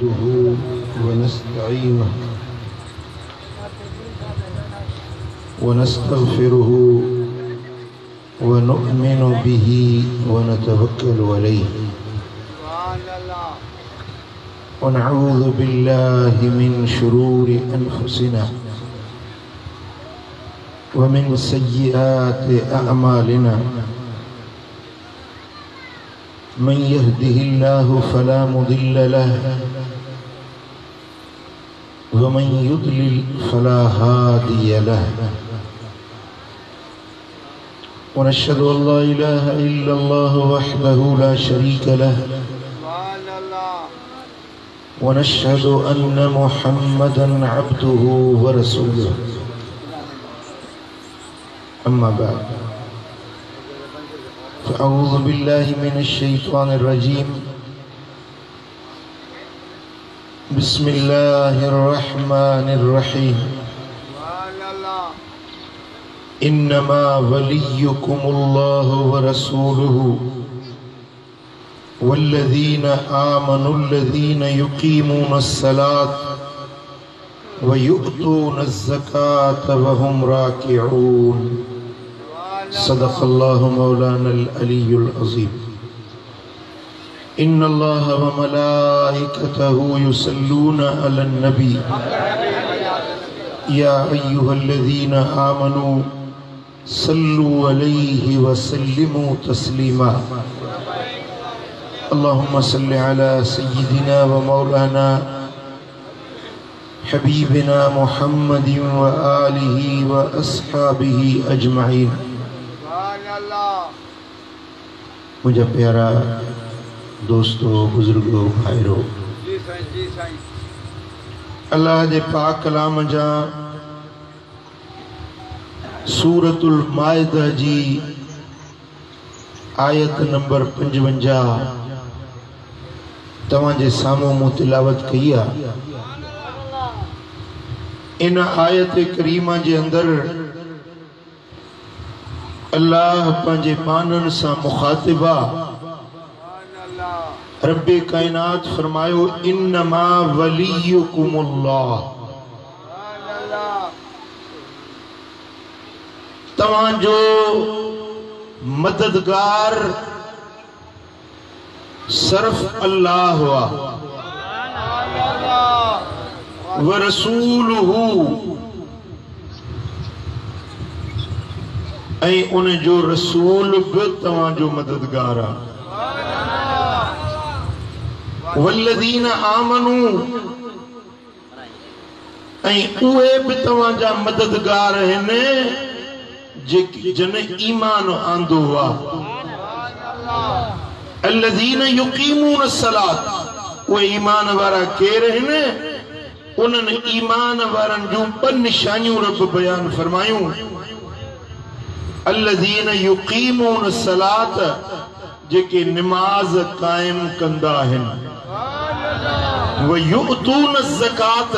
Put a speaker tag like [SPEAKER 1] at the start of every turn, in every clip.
[SPEAKER 1] नहमदुहु वनस्तईनुहु वनस्तगफिरुहु वनुअमिनु बिही वनतवक्कलु अलैहि वनऊज़ु बिल्लाहि मिन शुरूरि अनफुसिना वमिन सय्यिआति अअमालिना मन यहदिहिल्लाहु फला मुदिल्ल लहु वमन युद्लिल फला हादिय लहु वनश्हदु अल्ला इलाहा इल्लल्लाहु वहदहु ला शरीक लहु वनश्हदु अन्न मुहम्मदन अब्दुहु व रसूलुहु अम्मा बाद फ़अऊज़ु बिल्लाहि मिनश शैतानिर रजीम बिस्मिल्लाहिर रहमानिर रहीम इन्नमा वलियुकुमुल्लाहु व रसूलुहु वल्लज़ीना आमनुल्लज़ीना युक़ीमूनस्सलात व युअतूनज़्ज़कात व हुम राकिऊन सदक़ल्लाहु मौलानल अलीयुल अज़ीम इन्नल्लाह व मलाइकतहु युसल्लूना अलन नबी या अय्युहल्लज़ीना आमनू सल्लु अलैहि व सल्लिमू तस्लीमा अल्लाहुम्मा सल्लि अला सय्यिदिना व मौलाना हबीबिना मुहम्मदिन व आलिहि व अस्हाबिहि अजमईन। मुझे प्यारा दोस्तों, बुजुर्गों, भाइयों, अल्लाह जे पाक कलाम जा सूरतुल माइदा जी आयत नंबर 55 तव्हां जे साम्हूं मूं तिलावत कई आहे। इन आयत करीमा जे अंदर अल्लाह पंहिंजे पानन सां मुखातिबा रब्बे कायनात फरमायो इन्नमा वलियुकुमुल्लाह, तव्हां जो मददगार सिर्फ अल्लाह हुआ व रसूलुहु ऐं उन जो रसूल भी तव्हां जो मददगार आहे। वल्लज़ीना आमनू ऐं उहे भी तव्हां जा मददगार आहिनि जेके जन ईमान आंदो आहे। अल्लज़ीना युक़ीमून सलात, उहे ईमान वारा केर आहिनि? उन्हनि ईमान वारनि जूं 2 निशानियूं रब बयान फरमायूं। अल्लज़ीना युक़ीमून सलात, जेके निमाज कायम कंदा आहिनि। व युअतून ज़कात,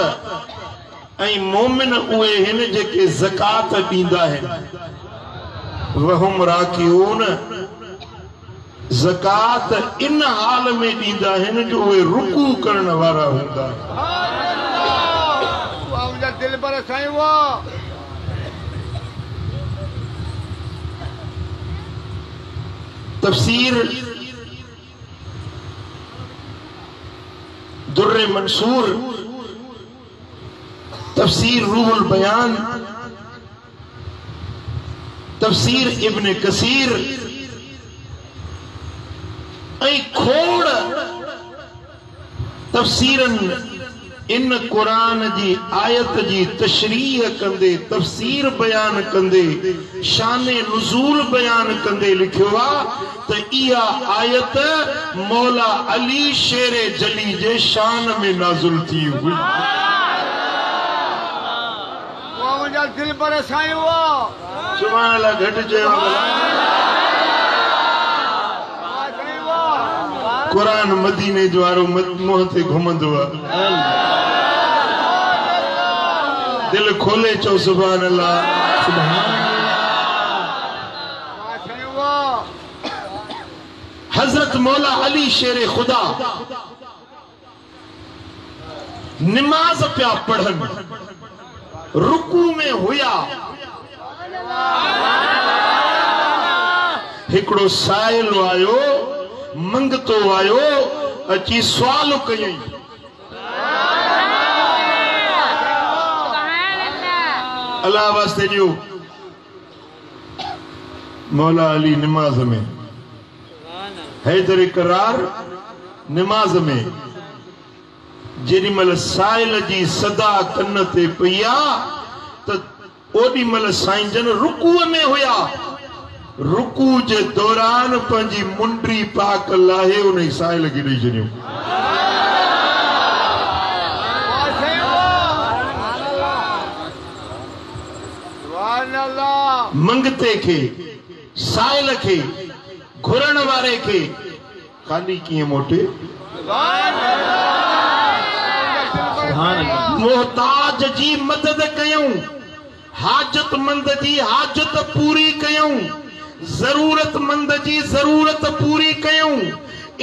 [SPEAKER 1] ऐं मोमिन उहे आहिनि जेके ज़कात ॾींदा आहिनि। व हुम राकिऊन, ज़कात इन हाल में ॾींदा आहिनि जो उहे रुकू करण वारा हूंदा आहिनि। दिल पर तफसीर दुर्रे मंसूर, तफसीर रूहुल बयान, तफसीर इब्न कसीर ऐं खोड़ तफसीरन इन कुरान जी आयत जी तशरीह कंदे, तफसीर बयान कंदे, शाने नुज़ूल बयान कंदे लिखियो आहे त इहा आयत मौला अली शेर जली जे शान में नाज़िल थी हुई। दिल पर सुभान अल्लाह घट चयो कुरान मदीने जो वारो मुंह ते घुमंदो आहे। दिल खोले चो सुभान अल्लाह, सुभान हजरत मौला अली शेर खुदा नमाज पिया पढ़न, रुकू में हुया, हिकड़ो साइल आयो, मंगतो आयो, अची सवाल कयई, अल्लाह वास्ते ॾियो। मौला अली नमाज में, हैदर करार नमाज में, जेॾी महिल साइल जी सदा कन ते पईया त ओॾी महिल साईं जन रुकूअ में हुया। रुकू जे दौरान पंहिंजी मुंडी पाक लाहे उन साइल खे ॾेई छॾियो। मंगते खे, साइल खे, घुरण वारे खे खाली कीअं मोटे? मोहताज जी मदद कयूं, हाजतमंद जी हाजत पूरी कयूं, जरूरतमंद जी जरूरत पूरी कयूं।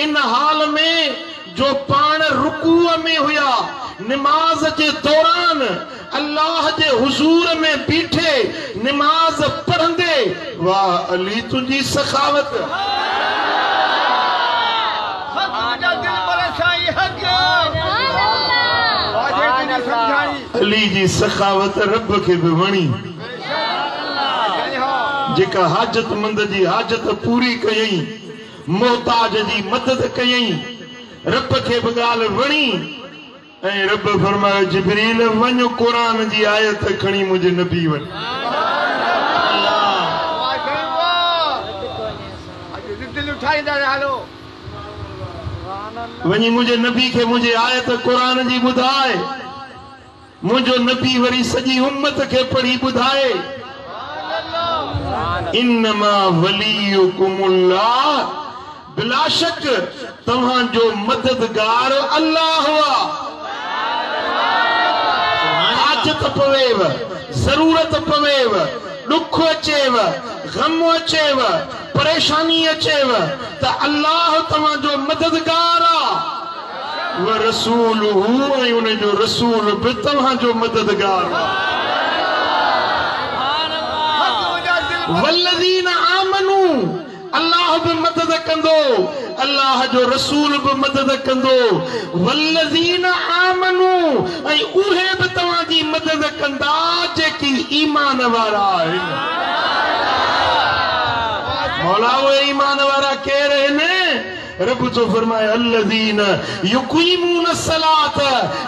[SPEAKER 1] इन हाल में जो पान रुकूअ में हुया, नमाज के दौरान अल्लाह के हुजूर में बीठे नमाज पढ़ंदे, वाह अली तुझी सखावत। अली जी सखावत रब के भी वणी, जेका हाजतमंद जी हाजत पूरी कयई, मोहताज जी मदद कयई, रब के भी गाल वणी। ऐं रब फरमायो जिब्रील वञो कुरान जी आयत खणी मुझे नबी वटि। वञी मुझे नबी के मुझे आयत कुरान जी ॿुधाए। मुझो नबी वरी सॼी उम्मत के पढ़ी ॿुधाए, इन्नमा वलियुकुमुल्लाह, बिला शक तव्हां जो मददगार अल्लाह हुआ। हाजत पवेव, जरूरत पवेव, दुख अचेव, गम अचेव, परेशानी अचेव त अल्लाह तव्हां जो मददगार आ। व रसूलुहु, ऐं उन जो रसूल भी तव्हां जो मददगार आ। वल्लज़ीन आमनू, अल्लाह भी मदद कंदो, अल्लाह जो रसूल भी मदद कंदो। वल्लज़ीन आमनू, ऐं उहे भी तव्हां जी मदद कंदा जेकी ईमान वारा आहिनि। मौला उहे ईमान वारा केर आहिनि? रब तो फरमाए अल्लज़ीन युक़ीमून सलात,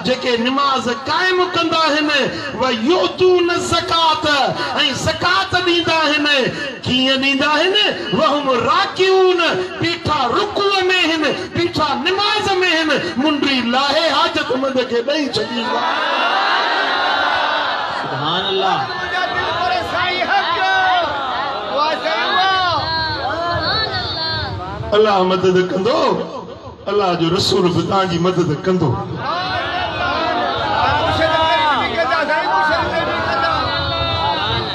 [SPEAKER 1] जेके नमाज कायम कंदा आहिनि, व युतून ज़कात, ऐं ज़कात ॾींदा आहिनि। कीअं ॾींदा आहिनि? वहुम राकिऊन, बीठा रुकूअ में आहिनि, बीठा नमाज में आहिनि, मुंडी लाहे हाजतमंद खे ॾेई छॾींदा। सुभान अल्लाह। अल्लाह मदद कंदो, अल्लाह जो रसूल भी तव्हांजी मदद कंदो।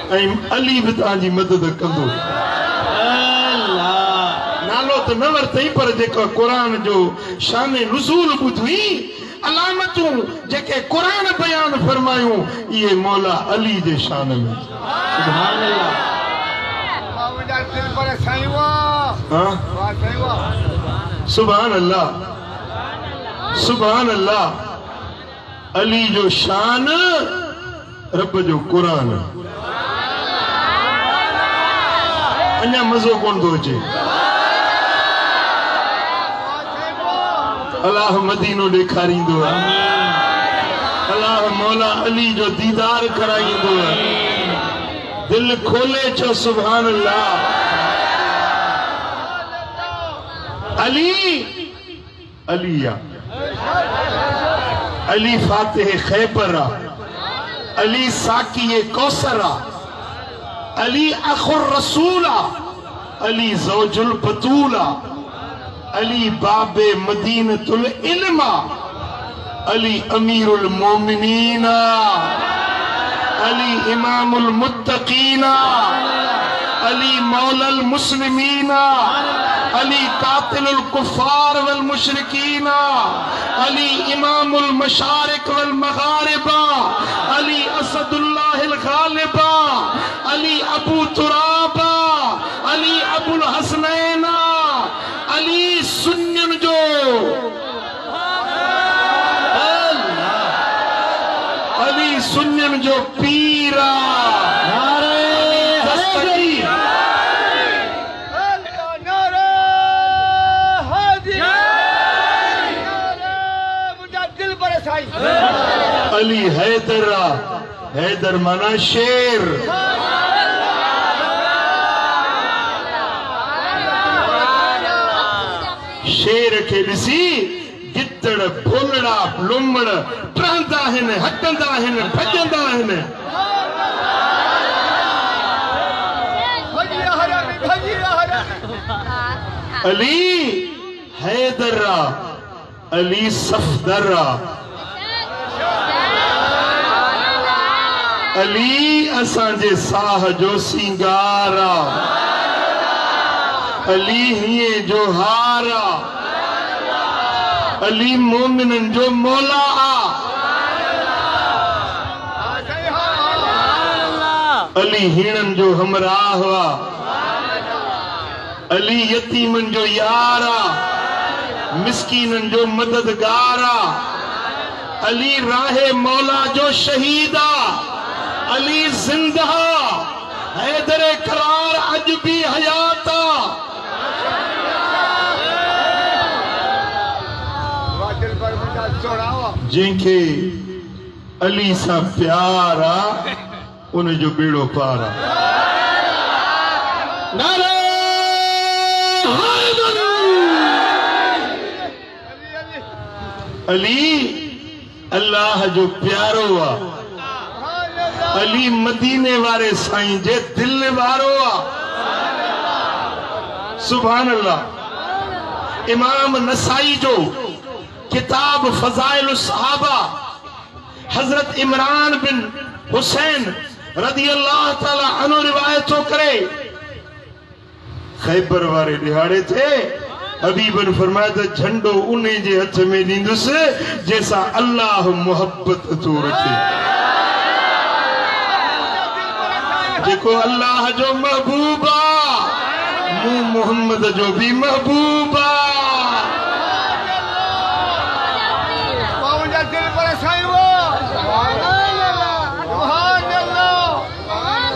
[SPEAKER 1] ऐं अली भी तव्हांजी मदद कंदो। नालो तो न वरतई, पर जेको कुरान जो शान नुज़ूल ॿुधी, अलामतूं जेके कुरान बयान फरमायूं, ये मौला अली जे शान में। सुभान अल्लाह। सुभान अल्लाह, सुभान अल्लाह। अली जो शान, रब जो कुरान। अञा मज़ो कोन थो अचे। अल्लाह मदीनो ॾेखारींदो आहे, अल्लाह मौला अली जो दीदार कराईंदो आहे। दिल खोले चो सुभान अल्लाह। अली अलिया, अली फातिह खैबरा, अली साकी कौसरा, अली अखुर रसूला, अली ज़ौजुल बतूला, अली बाबे मदीनतुल इल्मा, अली अमीरुल मोमिनीना, अली इमामुल मुत्तकीना, अली मौलल मुस्लिमीना, अली कातिलुल कुफार वल मुशरिकीना, अली इमामुल मशारिक वल मगारिबा, अली असदुल्लाहिल गालिबा, अली अबू तुराबा, अली अबुल हसनैना, अली सुन्नियन जो अली सुन्नियन जो पीरा। अली हैदरा, हैदर माना शेर। शेर के ॾिसी गिदड़ भोलड़ा लुमड़ टहंदा आहिनि, हटंदा आहिनि, भॼंदा आहिनि। अली हैदरा, अली सफदरा, अली असांजे साह जो सिंगारा, अली हीअं जो हारा, अली मोमिनन जो मौला आ, अली हीणन जो हमराह हुआ, अली यतीमन जो यारा, मिस्कीनन जो मददगारा, अली राहे मौला जो शहीदा, अली जिंदा हैदरे करार अज भी हयाता। जिनके अली सा प्यारा उन जो बेड़ो पारा। नारे अली अल्लाह जो प्यारो आ, अली मदीने वारे साईं जे दिल वारो आ। सुभान अल्लाह। इमाम नसाई जो किताब फजाइल सहाबा हजरत इमरान बिन हुसैन रदी अल्लाह ताला अन्हु रिवायतों करे, खैबर वारे दिहाड़े थे हबीबन फरमाया त झंडो उन्हें जे हथ में दींदुसि जैसा अल्लाह मोहब्बत तो रखे, देखो अल्लाह जो महबूबा मु मोहम्मद जो भी महबूबा।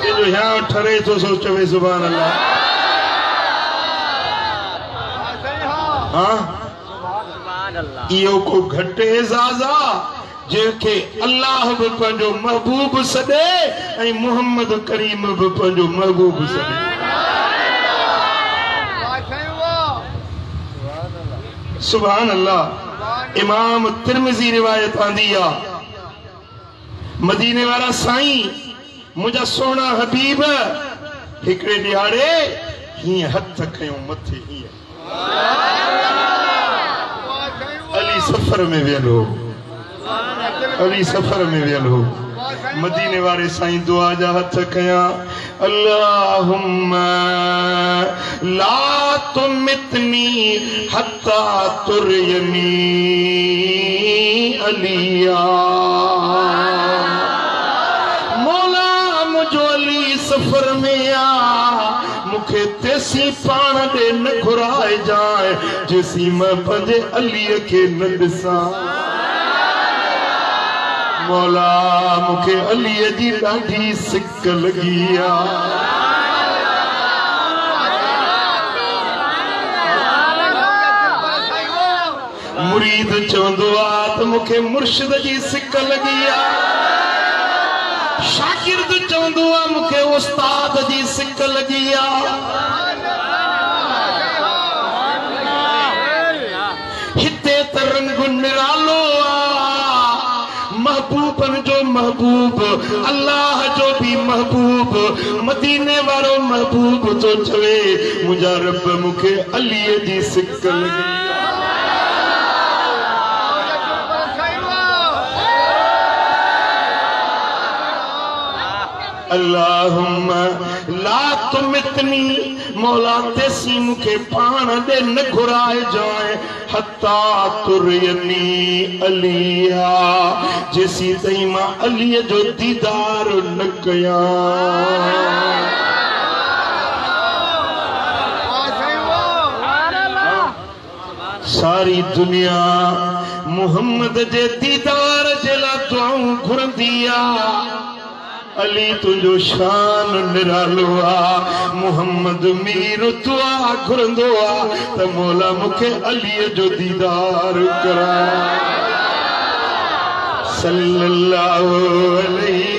[SPEAKER 1] ये जो यहाँ ठरे तो सोचो वे सुभान अल्लाह। हाँ इहो को घटे एजाज़ा जेके अल्लाह भी पंहिंजो महबूब सॾे ऐं मोहम्मद करीम भी पंहिंजो महबूब सॾे। सुभान अल्लाह। इमाम तिरमिज़ी रिवायत आंदी आ, मदीने वारा साईं मुझा सोना हबीब हिकड़े दिहाड़े हीअं हथ खयो मथे हीअं, अली सफर में वियल हो, अली सफर में वियल हो, मदीने वारे साईं दुआ जा हथ खया, अल्लाहुम्मा ला तुमितनी हत्ता तुरयनी अलिया। मौला मुझो अली सफर में आ, मुखे तेसी पाण दे न घुराए जाए जेसी मैं पंहिंजे अलीअ खे न ॾिसां। मौला मुखे अलीअ जी ॾाढी सिक लगी आ। मुरीद चवंदो आ त मुखे मुर्शिद जी सिक लगी आ, शागिर्द चवंदो आ मुखे उस्ताद जी सिक लगी आ। हिते त रंग निरालो आ, महबूबन जो महबूब, अल्लाह जो भी महबूब, मदीने वारो महबूब तो चवे मुझा रब मुखे अलीअ जी सिक लगी। अल्लाहुम्मा ला तुमितनी मौला तेसी मुखे पान दे न घुराए जाए हत्ता तुरयनी अलिया जैसी तई मां अली जो दीदार न कया सारी दुनिया मुहम्मद जे दीदार जला दुआऊं घुरंदिया अली तुझो शान निरालो आ मुहम्मद मीर दुआ घुरंदो आ त मौला मुखे अली जो दीदार करा सल्लल्लाहु अलैहि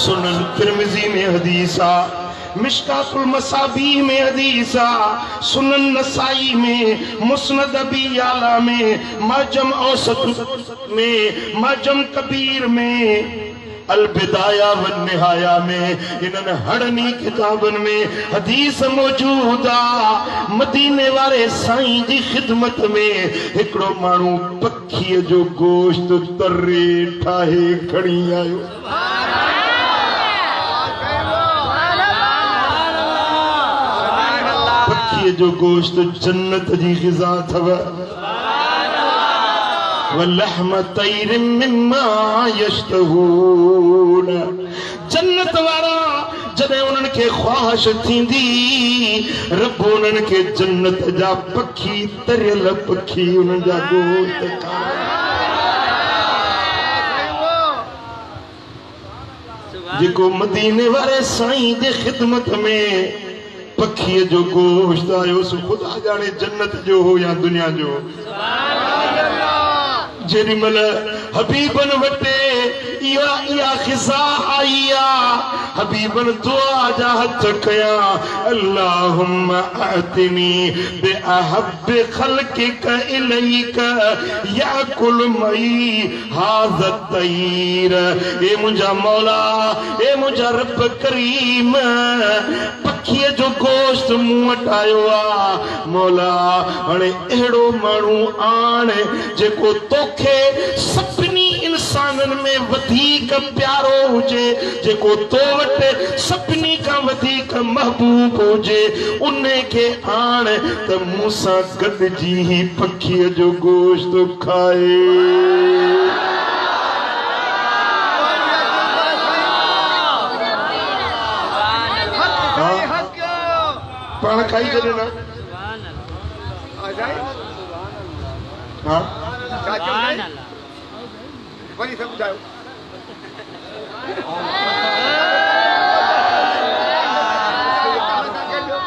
[SPEAKER 1] सुनन तिरमिजी में हदीसा मिशकातुल मसाबी में हदीसा सुनन नसाई में मुस्नद अबी याला में मजम औसत में मजम कबीर में अल बिदाया व निहाया में इनन हड़नी किताबन में हदीस मौजूदा मदीने वाले साईं जी खिदमत में हिकड़ो मानू पखी जो गोश्त तरे ठाहे खड़ी आयो जो गोश्त जन्नत जी ग़िज़ा थव वलहम तैर मिम्मा यश्तहून जन्नत वारा जदे उनन के ख्वाहिश थींदी रब उनन के जन्नत जा पखी तरियल पखी उनन जा गोश्त जेको मदीने वाले साईं दे खिदमत में पखी जो गोश्त आयो सो खुदा जाने जन्नत जो हो या दुनिया जो जेडी मल हबीबन वटे या खिसा आईया हबीबन दुआ जा हथ कया अल्लाहुम्मा आतिनी बि अहब खल्किक इलैक याकुल मई हाज़ा तैर ए मुंजा मौला ए मुंजा रब करीम पखी जो गोश्त मुंह वट आयो आ मौला हाणे एड़ो मानू आणे जेको तोखे सभिनी इंसानन में वधीक प्यारो हुजे जेको तो वट सभिनी का वधीक महबूब हुजे उन्हे के आणे त मूंसां गॾिजी ही पखी जो गोश्त खाए पान खाई चले ना हाँ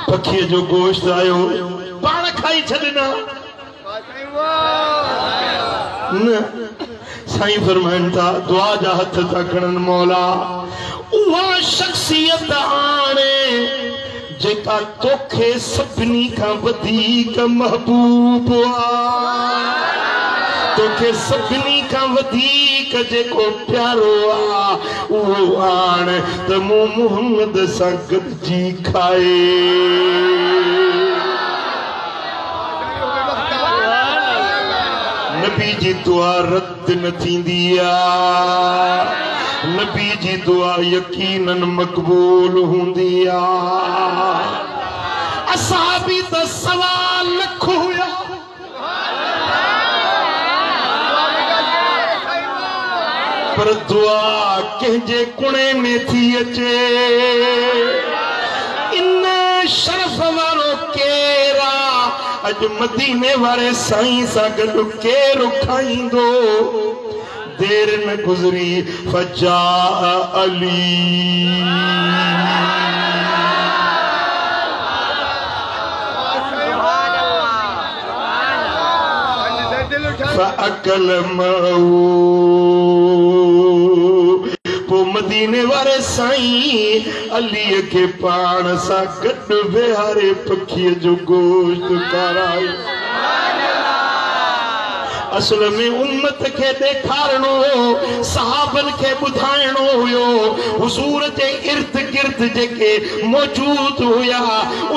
[SPEAKER 1] पखी जो गोश्त आयो पान खाई छॾना न साईं फरमाइन था दुआ जा हथ था खणन मौला उहा शख्सियत आणे जेका तोखे सभिनी का वधीक महबूब आ तोखे सभिनी का वधीक जेको प्यारो आ उहो आण त मूं मुहम्मद सां गॾिजी खाए नबी जी दुआ रद्द न थींदी आ नबी जी दुआ यकीनन मक़बूल हूंदी आ असहाबी त सवा लख हुया पर दुआ कंहिंजे कुणे में थी अचे इन शरफ वारो केरा अज मदीने वारे साईं सां गॾु केरु खाईंदो देर न गुजरी फजा अली फअकल मऊ पो मदीने वारे साईं अली के पाण सां गॾु वेहारे पखी जो गोश्त खारायो असल में उम्मत के देखारणो सहाबन के बुधाइणो हुयो हुजूर जे इर्द गिर्द जेके मौजूद हुया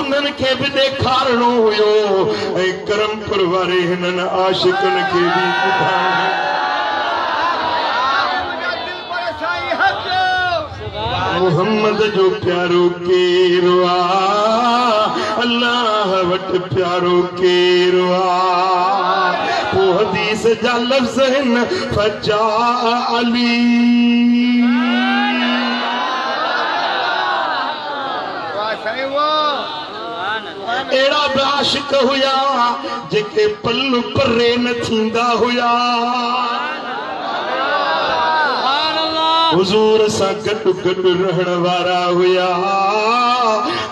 [SPEAKER 1] उन्हन के भी देखारणो हुयो ऐ करम परवर वारे हिनन आशिकन के भी ॿुधाइण मोहम्मद जो प्यारो केरु आ अल्लाह वट प्यारो केरु आ वो हदीस जा लफ्ज़ हिन फजा अली एड़ा आशिक हुया जेके पल्लू परे न थींदा हुया हुजूर सा गॾु गॾु रहण वारा हुया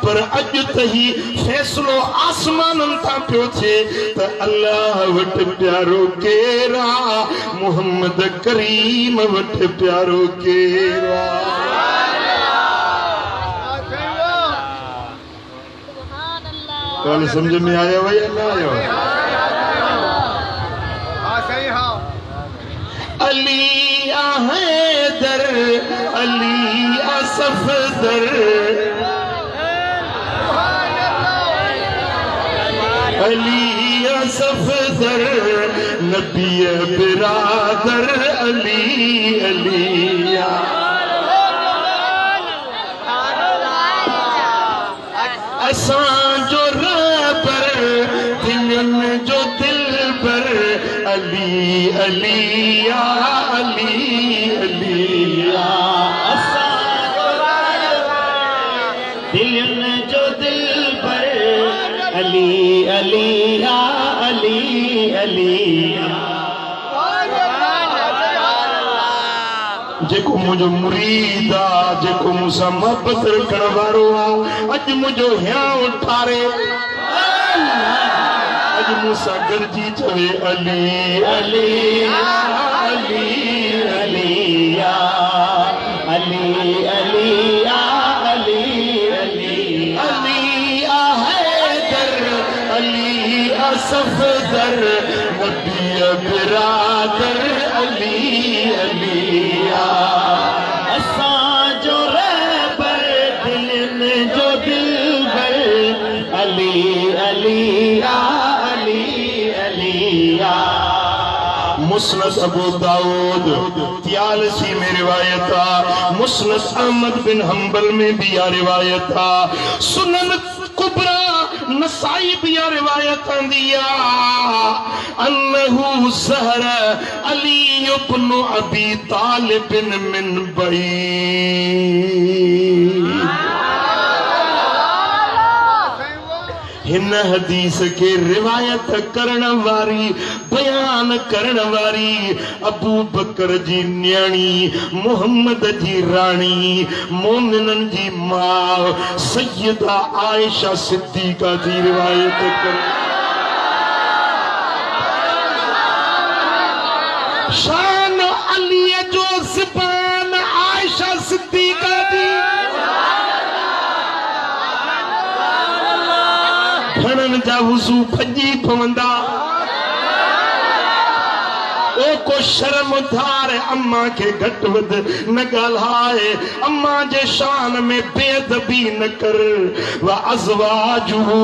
[SPEAKER 1] पर अॼु त ही फैसलो आसमाननि तां पियो थिए त अल्लाह वटि प्यारो केरु आ मोहम्मद करीम वटि प्यारो केरु आ कौन समझ में आया भाई ना आया अली हैदर अली सफदर अली सफदर नबी बिरादर अली अलिया असां जो रहबर दिलनि जो दिलबर अली अलिया अली अलिया असां जो रहबर दिलनि जो दिलबर अली अलिया अली अलिया जेको मुझो मुरीद आ जेको मुसा मोहब्बत रखण वारो आ अज मुझो हियां ठारे अज मुसा गरजी चवे अली अली अली अलिया अली अलिया अली अली अली हैदर अली सफदर नबी बिरादर अली अलिया असां जो रहबर दिलनि जो दिलबर अली अलिया अली अलिया मुस्नद अबू दाऊद 43 में रिवायत आ मुस्नद अहमद बिन हंबल में भी आ रिवायत आ सुनन कुबरा नसाई भी आ रिवायत आंदिया अन्नहु ज़हर अली इब्न अबी तालिब मिन बई हिन हदीस के रिवायत करण वारी बयान करण वारी अबू बकर जी न्याणी मोहम्मद जी रानी मोमिनन जी मां सैयदा आयशा सिद्दीका जी रिवायत कर शान अली जो ज़बान आयशा सिद्दीका जी घणनि जा वुज़ू भॼी पवंदा ओ को शर्म धार अम्मा के घट वध न ॻाल्हाए अम्मा जे शान में बेअदबी न कर व अज़वाजुहु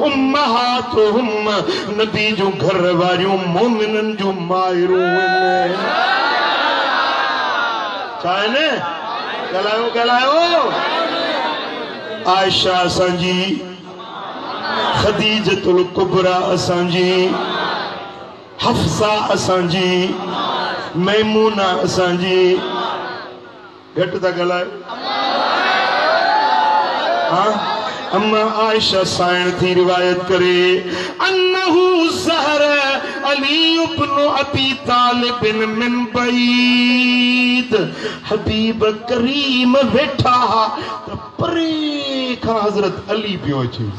[SPEAKER 1] उम्महातुहुम नबी जो घर वारियूं मोमिनन जो मायरूं छा ने ॻाल्हायो ॻाल्हायो आयशा असांजी खदीजतुल कुबरा असांजी हफ्सा असांजी मैमूना असांजी घट था ॻाल्हायो हाँ अम्मा आयशा साइण थी रिवायत करे अन्नहु ज़हर अली इब्न अबी तालिब मिन बैद हबीब करीम वेठा त परे खां हज़रत अली पियो अचे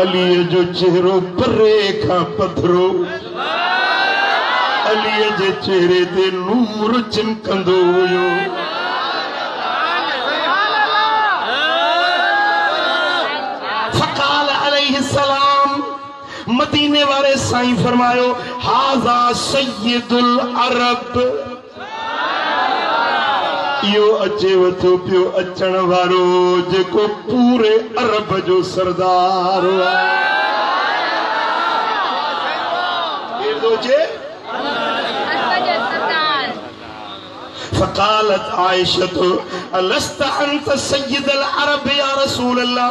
[SPEAKER 1] अली जो चेहरो परे खां पथरो अली जे चेहरे ते नूर चिमकंदो हुयो फ़क़ाल अलैहिस्सलाम मदीने वाले साईं फरमायो हाज़ा सय्यदुल अरब यो अचे वथो पियो अचण वारो जेको पूरे अरब जो सरदार फ़क़ालत आयशा अलस्त अंत सय्यदल अरब या रसूल अल्लाह।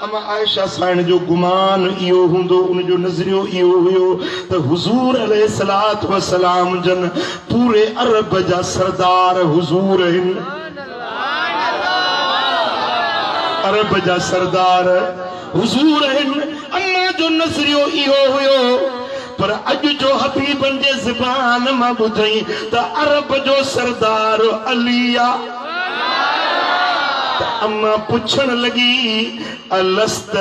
[SPEAKER 1] अमा आयशा साण जो गुमान इहो हूंदो, उन जो नज़रियो इहो हुयो त हुजूर अलैहिस्सलातु वस्सलाम जन पूरे अरब जा सरदार हुजूर आहिनि, अरब जा सरदार हुजूर आहिनि। अम्मा जो नज़रियो इहो हुयो, पर अज जो हबीबन जे ज़बान मां ॿुधई त अरब जो सरदार अली आ। अम्मा पुछण लगी अलस्त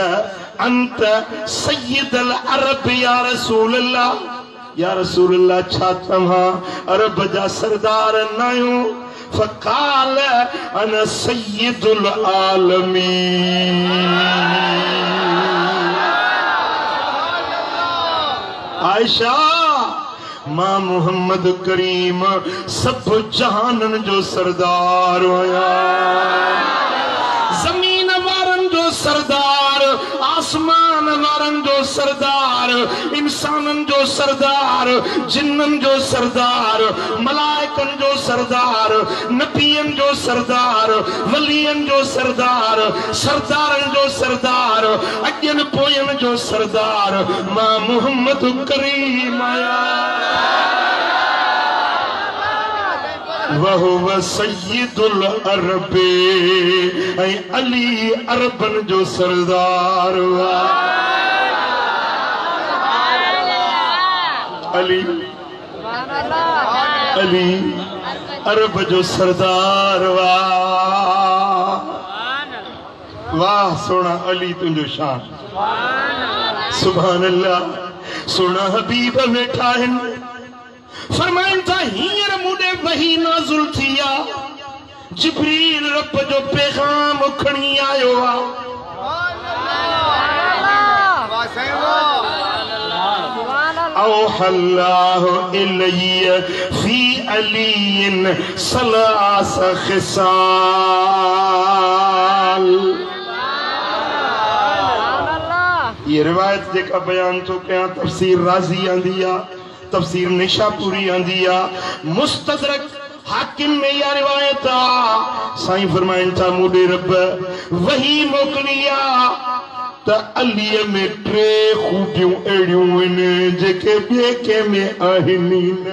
[SPEAKER 1] अंत सय्यदल अरब या रसूल अल्लाह, या रसूल अल्लाह छा तव्हां अरब जा सरदार न आहियो? फ़क़ाल अना सय्यदुल आलमीन। आयशा मां मोहम्मद करीम सब जहानन जो सरदार हुया, जमीन वारन जो सरदार, आसमान वारन जो सरदार, इंसानन जो सरदार, जिन्नन जो सरदार, मलाइकन जो सरदार, नबियन जो सरदार, वलियन जो सरदार, सरदारन जो सरदार, अजन पोयन जो सरदार मां मोहम्मद करीम आया। वहुव सय्यदुल अरब, अली अरबन जो सरदार हुआ। अली अली अरब जो सरदार हुआ। वाह सोना अली तुंजो शान, सुभान अल्लाह। सोना हबीब वेठा आहिनि, फरमाइनि था हींअर मूंॾे वही नाज़ुल थिया, जिब्रील रब जो पैगाम खणी आयो आ। औहल्लाहु इलैय फी अलीइन सलास खिसाल। ये रिवायत जेका बयान थो कयां तफसीर राज़ी आंदी आ, तफसीर निशापुरी आंदी आ, मुस्तदरक हाकिम में या रिवायत आ। साईं फरमाइनि था मूंॾे रब वही मोकिलिया त अलीअ में टे खूबियूं अहिड़ियूं आहिनि जेके ॿिए कंहिं में आहिनि न।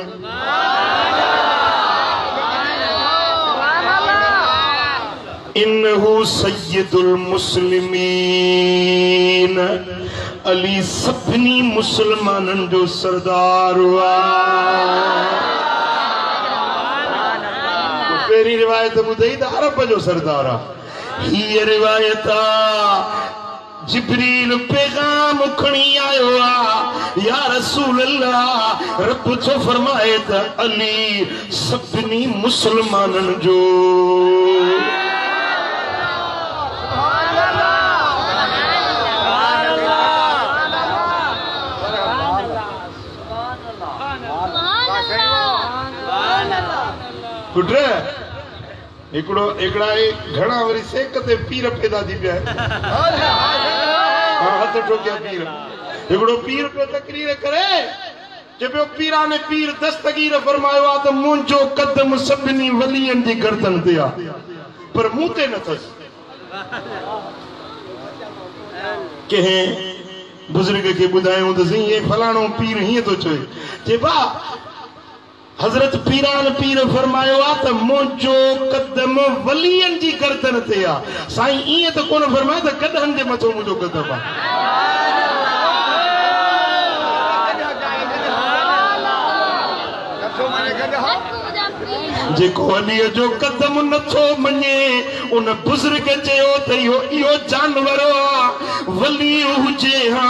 [SPEAKER 1] इन्नहु सय्यदुल मुस्लिमीन, अली सभिनी मुसलमानन जो सरदार हुआ। पहिरीं रिवायत ॿुधई त अरब जो सरदार आ। हीअ रिवायत आ जिब्रील पैगाम खणी आयो आ। या रसूल अल्लाह, रब छो फरमाए त अली सभिनी मुसलमानन जो। पुट हिकिड़ा घणा वरी सेक ते पीर पैदा थी पिया। हथ ठोकिया पीर। हिकिड़ो पीर पियो तकरीर करे, चए पियो पीराने पीर दस्तगीर फरमायो आहे त मुंहिंजो कदम सभिनी वलियनि जी गर्दन ते आहे, पर मूं ते न अथसि। कंहिं बुज़ुर्ग खे ॿुधायूं त साईं हे फलाणो पीर हीअं थो चए, चए बा हज़रत पीरान पीर फरमायो आहे त मुंहिंजो कदम वलियनि जी गर्दन ते आहे। साईं ईअं त कोन फरमायो त कदमनि जे मथां मुंहिंजो कदम आहे। जेको अलीअ जो कदम नथो मञे उन बुज़ुर्ग चयो त इहो जानवर आहे, वली हुजे हा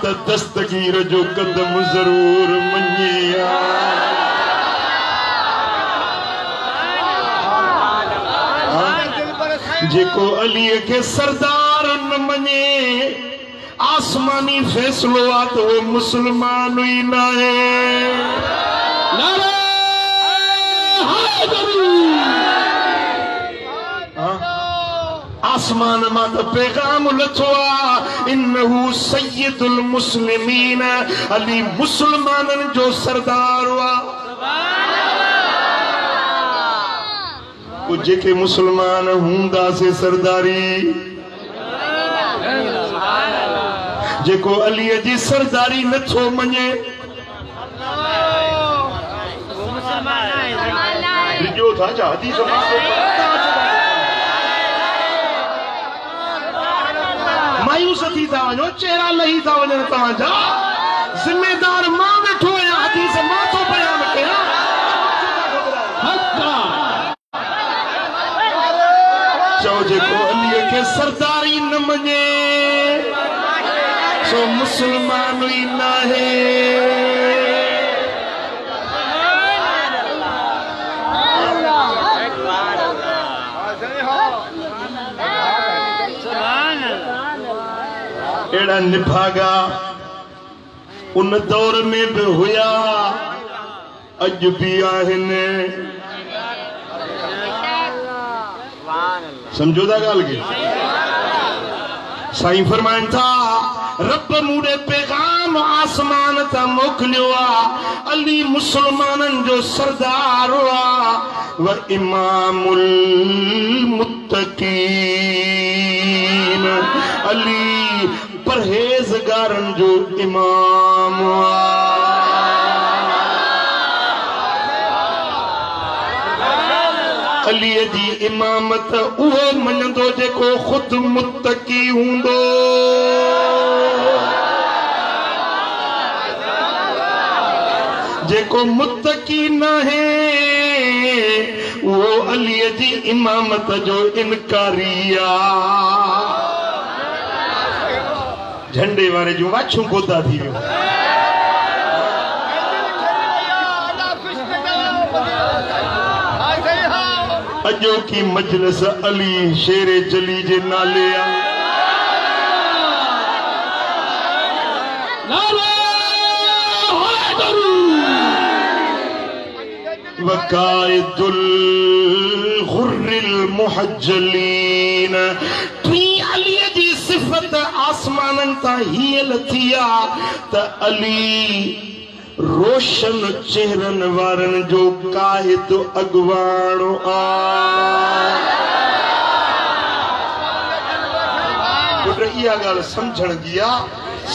[SPEAKER 1] त दस्तगीर जो कदम ज़रूर मञे हा। जेको अलीअ खे सरदार न मञे, आसमानी फैसलो आहे त उहो मुसलमान ई न आहे। नारे हैदरी। आसमान मां त पैगाम लथो आ इन्नहु सय्यदुल मुस्लिमीन अली मुसलमानन जो सरदार हुआ जेके मुसलमान हूंदा से सरदारी जेको अली जी सरदारी नथो मञे जो था हदीस मायूस थी था वञो चेहरा लही था वञनि तव्हांजा जिम्मेदार मां वेठो आहियां हदीस मां थो बयान कयां चओ जेको अलीअ खे सरदारी न मञे सो मुसलमान ई नाहे एड़ा निभागा उन दौर में भी हुआ अज भी आहिनि समझो था गाल के साईं फरमाइन था रब मूड़े पैगाम आसमान ता मोकलियो आ अली मुसलमानन जो सरदार हुआ व इमामुल मुत्तकीन अली परहेजगारन जो इमाम हुआ अली जी इमामत उहो मञंदो जेको खुद मुत्तकी हूंदो जेको मुत्तकी नाहे वो अली जी इमामत जो इनकारी आ झंडे वारे जो वाछू गोदा थी वियो अजो की मजलिस अली शेरे जली जे नाले आ वकायदुल गुर्रिल मुहज्जलीन टी अली जी सिफत आसमानन ता हियल थिया त अली रोशन चेहरन वारन जो काहिद अगवाणो आ इहा ॻाल्हि समझण जी आ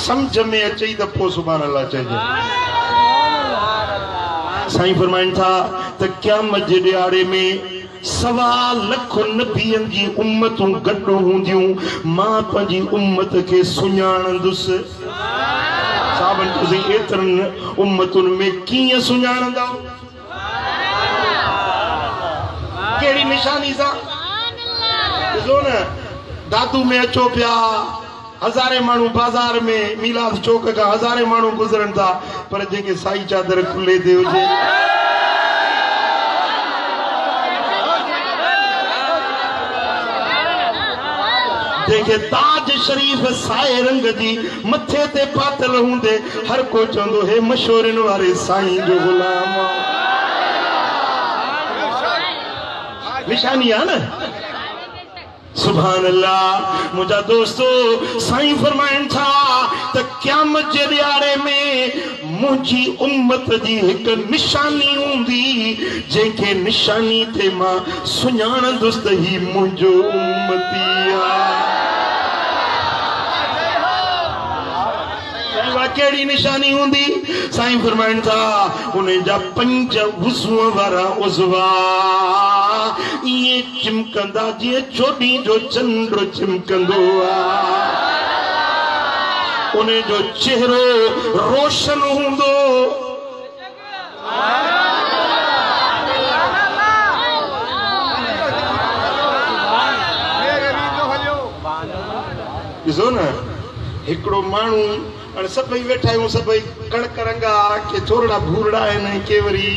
[SPEAKER 1] समझ में अचे त पोइ सुभाणे अल्लाह चइजे साईं फरमाइनि था त क़यामत जे ॾियारे में 1.25 लख नबियनि जी उम्मतूं गॾु हूंदियूं मां पंहिंजी उम्मत खे सुञाणंदुसि साबन तुसी एतरन उम्मतुन में कीअं सुञाणंदा केड़ी निशानी सा ॾिसो न दादू में अचो पिया हज़ारे माण्हू बाज़ार में मीलाद चौक का हज़ारे माण्हू गुज़रन था पर जेके साई चादर खुले ते हुजे जेके ताज शरीफ साए रंग जी मथे ते पातल हूंदे हर को चंदो है मशहूरन वाले साईं जो गुलाम निशानी है ना सुभान अल्लाह मुझा दोस्तों साईं फरमाइन था त क़यामत जे ॾियारे में मुझी उम्मत जी एक निशानी हूंदी जेके निशानी ते मां सुञाणंदुसि त ही मुंहिंजो उम्मती आहे केड़ी निशानी हुंदी साईं फरमाइन था उन्हें जा 5 वुज़ू वारा उज़वा ये चिमकंदा जे चोडी जो चंद्र चिमकंदो आ उन्हें जो चेहरो रोशन हुंदो ॾिसो न हिकिड़ो माण्हू और सब वेठा आहियूं सब कणक रंगा के थोड़ा भूरड़ा है के वरी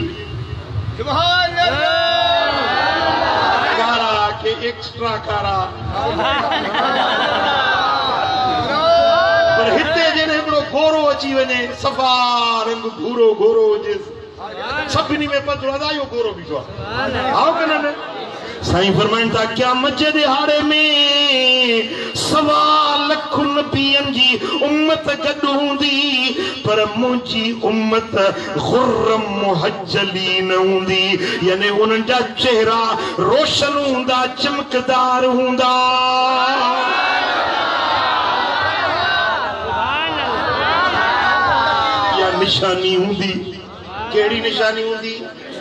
[SPEAKER 1] कारा के एक्स्ट्रा कारा पर हिते जने हिकिड़ो गोरो अची वने सफा रंग भूरो गोरो जे सभिनी में पतो अदायो गोरो बीठो आओ कने साईं फरमाइन था क्या मजे दिहाड़े में 1.25 लख नबियन जी उम्मत गॾु हूंदी पर मुंहिंजी उम्मत गुर्रम मुहज्जलीन हूंदी यानी उन्हनि जा चेहरा रोशन हूंदा चमकदार हूंदा या निशानी हूंदी केड़ी निशानी हूंदी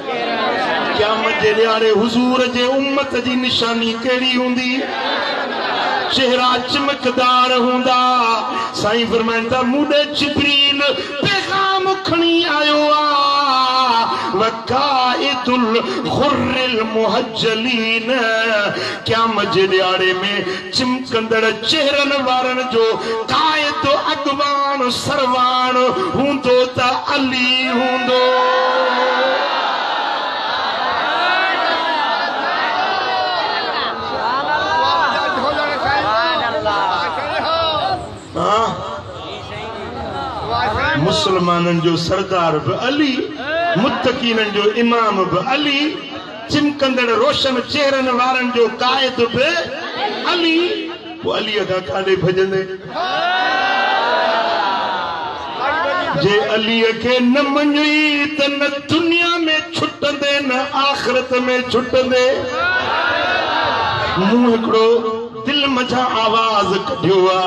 [SPEAKER 1] क़यामत जे ॾियारे हुजूर जे उम्मत जी निशानी केड़ी हूंदी चेहरा चमकदार हूंदा साईं फरमाइनि था मूंॾे जिब्रील पैगाम खणी आयो आ वकाइदुल गुर्रिल मुहज्जलीन क़यामत जे ॾियारे में चिमकंदड़ चेहरनि वारनि जो काइद अॻवान सरवान हूंदो त अली हूंदो मुसलमानन जो सरदार भी अली मुत्तकीनन जो इमाम भी अली चिमकंदड़ रोशन चेहरन वारन जो कायद भी अली वो अली का काडे भजंदे जे अली के न मञी त न दुनिया में छुटंदे न आखिरत में छुटंदे मूं हिकड़ो दिल मझा आवाज कढियो आ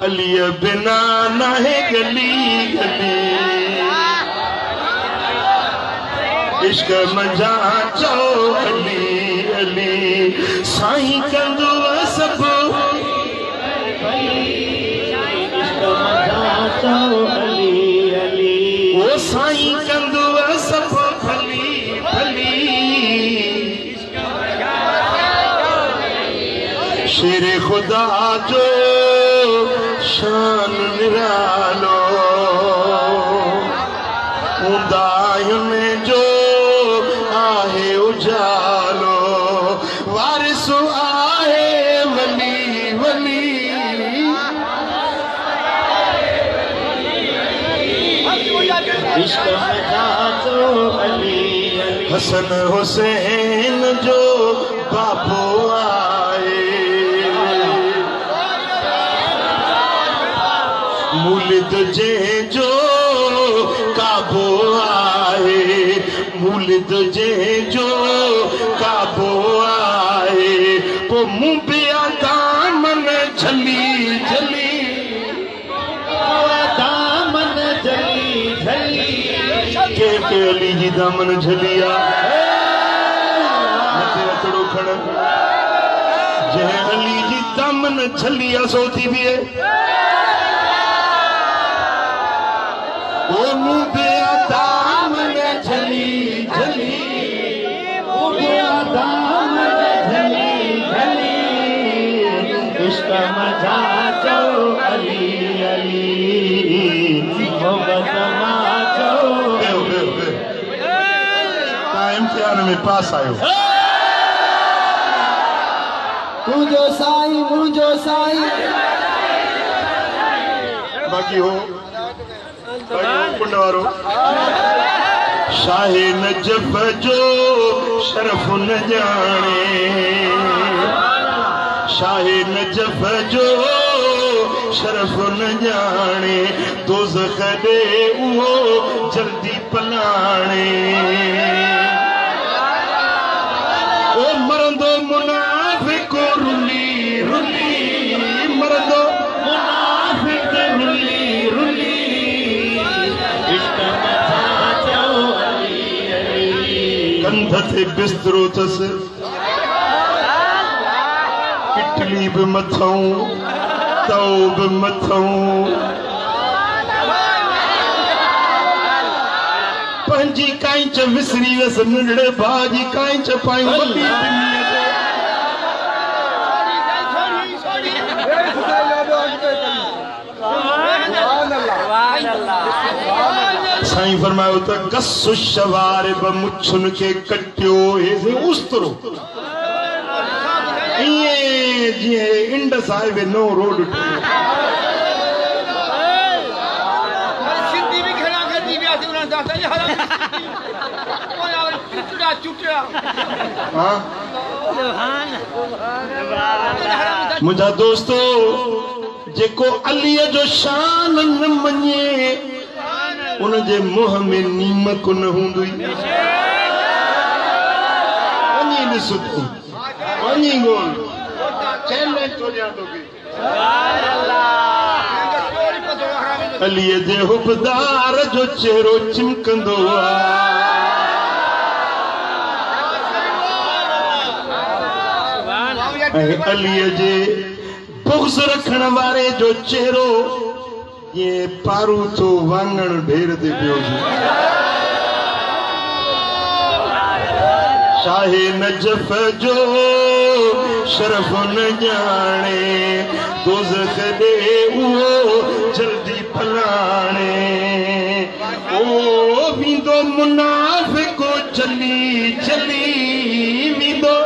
[SPEAKER 1] अली बिना नाहे गली गली इश्क मजा चो अली अली साईं कंदो सब इश्क मजा चो अली अली ओ साईं कंदो सब भली भली शेर खुदा जो शान निरालो उदायुन जो आहे उजालो वारिस आहे वली वली इश्क मजातो अली हसन हुसैन जो बाबो आए मुलिद जे जो काबो आए मुलिद जे जो काबो आए पो मुंबिया दामन झली झली दामन झली झली के अली जी दामन झलिया मथे अतड़ो खण जे अली जी दामन झलिया सो थी भी ओ मुंबिया दामन झली झली मुंबिया दामन झली झली इश्क मजा चो अली अली मोहब्बत माचो इम्तिहान में पास आयो
[SPEAKER 2] मुंहिंजो साईं
[SPEAKER 1] बाक़ी हो कुंडवारो शाहे नजफ जो शरफ न जाने शाहे नजफ जो शरफ न जाने दोज़ख दे उहो जल्दी पलाणे ओ मरंदो मुनाफिक रुली रुली मरंदो मुनाफिक रुली रुली कंध ते बिस्तरो थस इटली भी मथऊं तौ भी मथऊं पंजी कांच विसरी वस नंढड़े भाजी कांच पाई वली साईं फरमायो त कसु शवारिब मुछुन के कटियो हे उस्तरो ये जे इंड साहिब नो रोड
[SPEAKER 3] सिंधी भी खड़ा कर दी भी आते उन्होंने दाता ये हरा ओ यार चुटरा
[SPEAKER 1] हां मुझा दोस्तो जेको अलीअ जो शान न मञे उन जे मुंह में नीमक न हूंदी वञी ॾिस तूं वञी ॻोल्ह चैलेंज थो ॾियां तोखे अलीअ जे हुबदार जो चेहरो चिमकंदो आहे अलीअ जे बुग़्ज़ रखण वारे जो चेहरो ये पारू तो वांगण ढेर ते पियो शाहे नजफ जो शरफ न ॼाणे दोज़ख ॾे उहो जल्दी फलाणे ओ वींदो मुनाफ़िको चली चली वींदो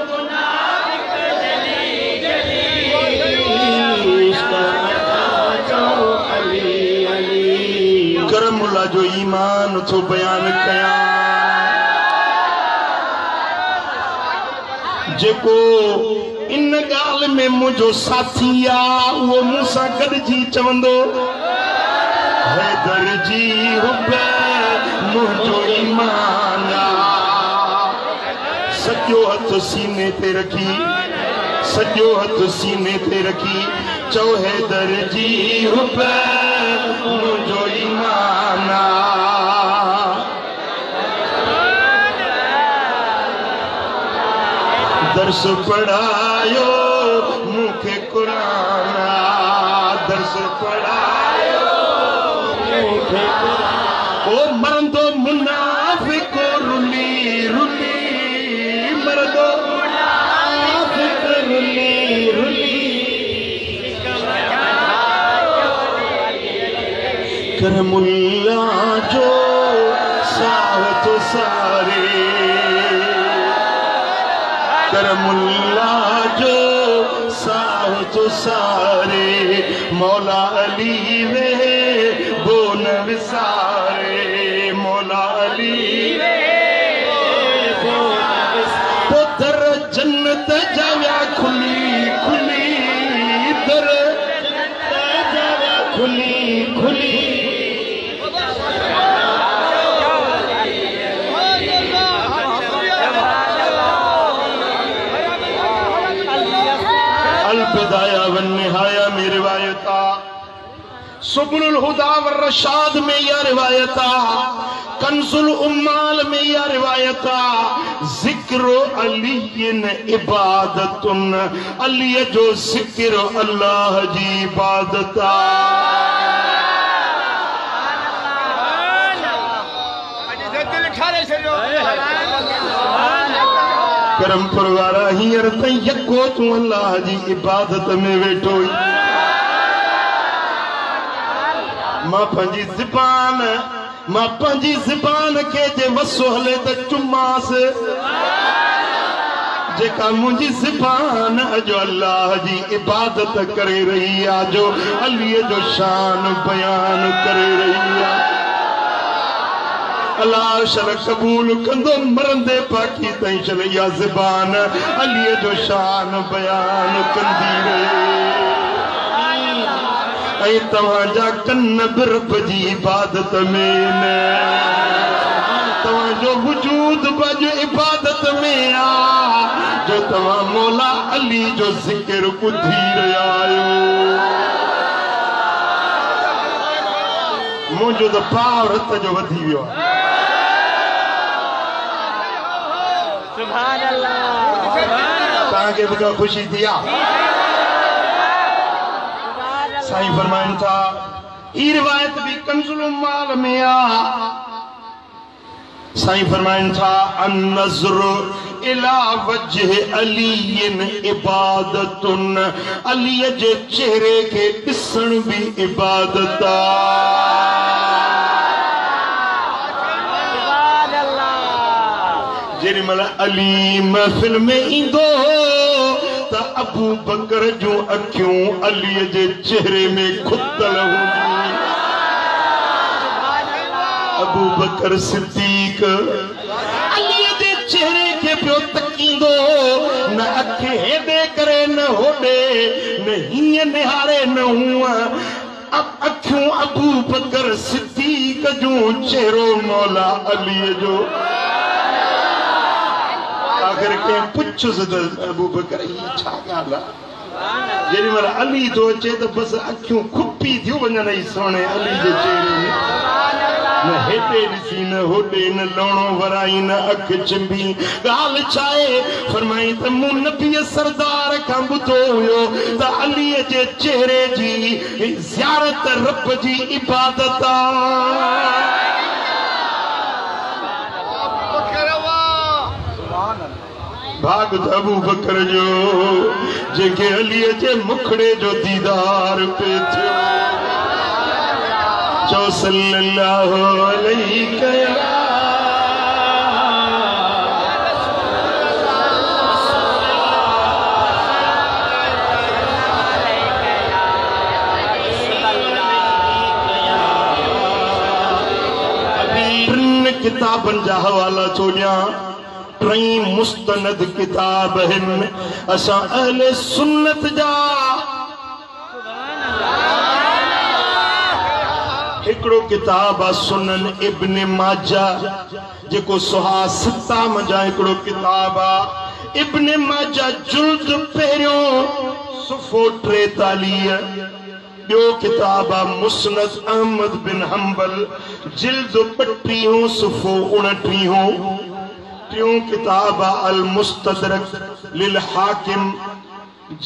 [SPEAKER 1] करमुल्ला जो ईमान थो बयान कया जेको इन गाल में मुझो साथी आ वो मूंसा गॾिजी चवंदो हैदर जी हुब मुझो ईमान सॼो हथ सीने ते रखी सॼो हथ सीने ते रखी चो हैदर जी हुब मुझो ईमान दर्स पढ़ायो मुखे कुरान दर्स पढ़ायो मुखे कुरान ओ मरंदो मुनाफिको रुली रुली मरंदो मुनाफिक रुली रुली करमुल्ला जो सावत सारे करमुल्ला जो सावत सारे मौला अली वे बोन विसारे मौला अली वे तो दर जन्नत जाव्या खुली खुली दर जाव्या खुली खुली अलबिदाया वन निहाया में रिवायता सुबुल हुदा व रशाद में या रिवायता कंजुल उम्माल में या रिवायता जिक्र अलीन इबादतुन अली जो जिक्र अल्लाह जी इबादता करमपुर वारा हींअर ताईं यको तूं अल्लाह जी इबादत में वेठो मां पंहिंजी ज़बान खे जे वसो हले त चुमास जेका मुंहिंजी ज़बान अॼु अल्लाह जी इबादत करे रही आहे जो अलीअ जो शान बयान करे रही आहे अल्लाह शल कबूल कंदो मरंदे पाकी ताईं चल या ज़बान अलीअ जो शान बयान कंदी रहे ऐं तव्हांजा कन बि रब जी इबादत में न तव्हांजो वजूद बि इबादत में आ जो तव्हां मौला अली जो ज़िक्र ॿुधी रहिया आहियो मुंहिंजो त पाव रत जो वधी वियो आहे तव्हांखे बि का ख़ुशी थी आहे साईं फरमाइनि था ही रिवायत भी कंजुल उम्माल में आ साईं फरमाइनि था अन्नज़्रु इला वजह अलीन इबादतुन अलीअ जे चेहरे के ॾिसण भी इबादत जेॾी महिल अली महफ़िल में ईंदो त अबू बकर जूं अखियूं अलीअ जे चेहरे में खुतल हूंदी अबू बकर सिद्दीक अलीअ जे चेहरे के पियो तकींदो न अखे हेॾे करे न होॾे न हीअं निहारे न हूअं अब अखियूं अबू बकर सिद्दीक़ जूं चेहरो मौला अली जो आखिर के पुछुसि त अबू बकर ही छा ॻाल्हि आहे जेॾी महिल अली थो अचे त बसि अखियूं खुपी थियूं वञनि ई सोणे अली जे चेहरे में न हेॾे ॾिसी न होॾे न लोणो वराई न अखि चिंबी ॻाल्हि छा आहे फरमाई त मूं नबीअ सरदार खां ॿुधो हुयो त अलीअ जे चेहरे जी ज़ियारत रब जी इबादत भाग अबू बकर जो जेके अलीअ जे मुखड़े जो दीदार पे थियो चो सल्लल्लाहु अलैहि किताबन जा हवाला छोड़िया टई मुस्तनद किताब हिन असा अहले सुन्नत जा हिकड़ो किताब आ सुनन इब्न माजा जेको सुहा सित्ता मजा हिकड़ो किताब आ इब्न माजा जुल्द पहिरियों सुफ़ो 43 ॿियो किताब आ मुस्नद अहमद बिन हंबल जिल्द 32 सुफ़ो 29 टियों किताब आ अल मुस्तदरक लिल हाकिम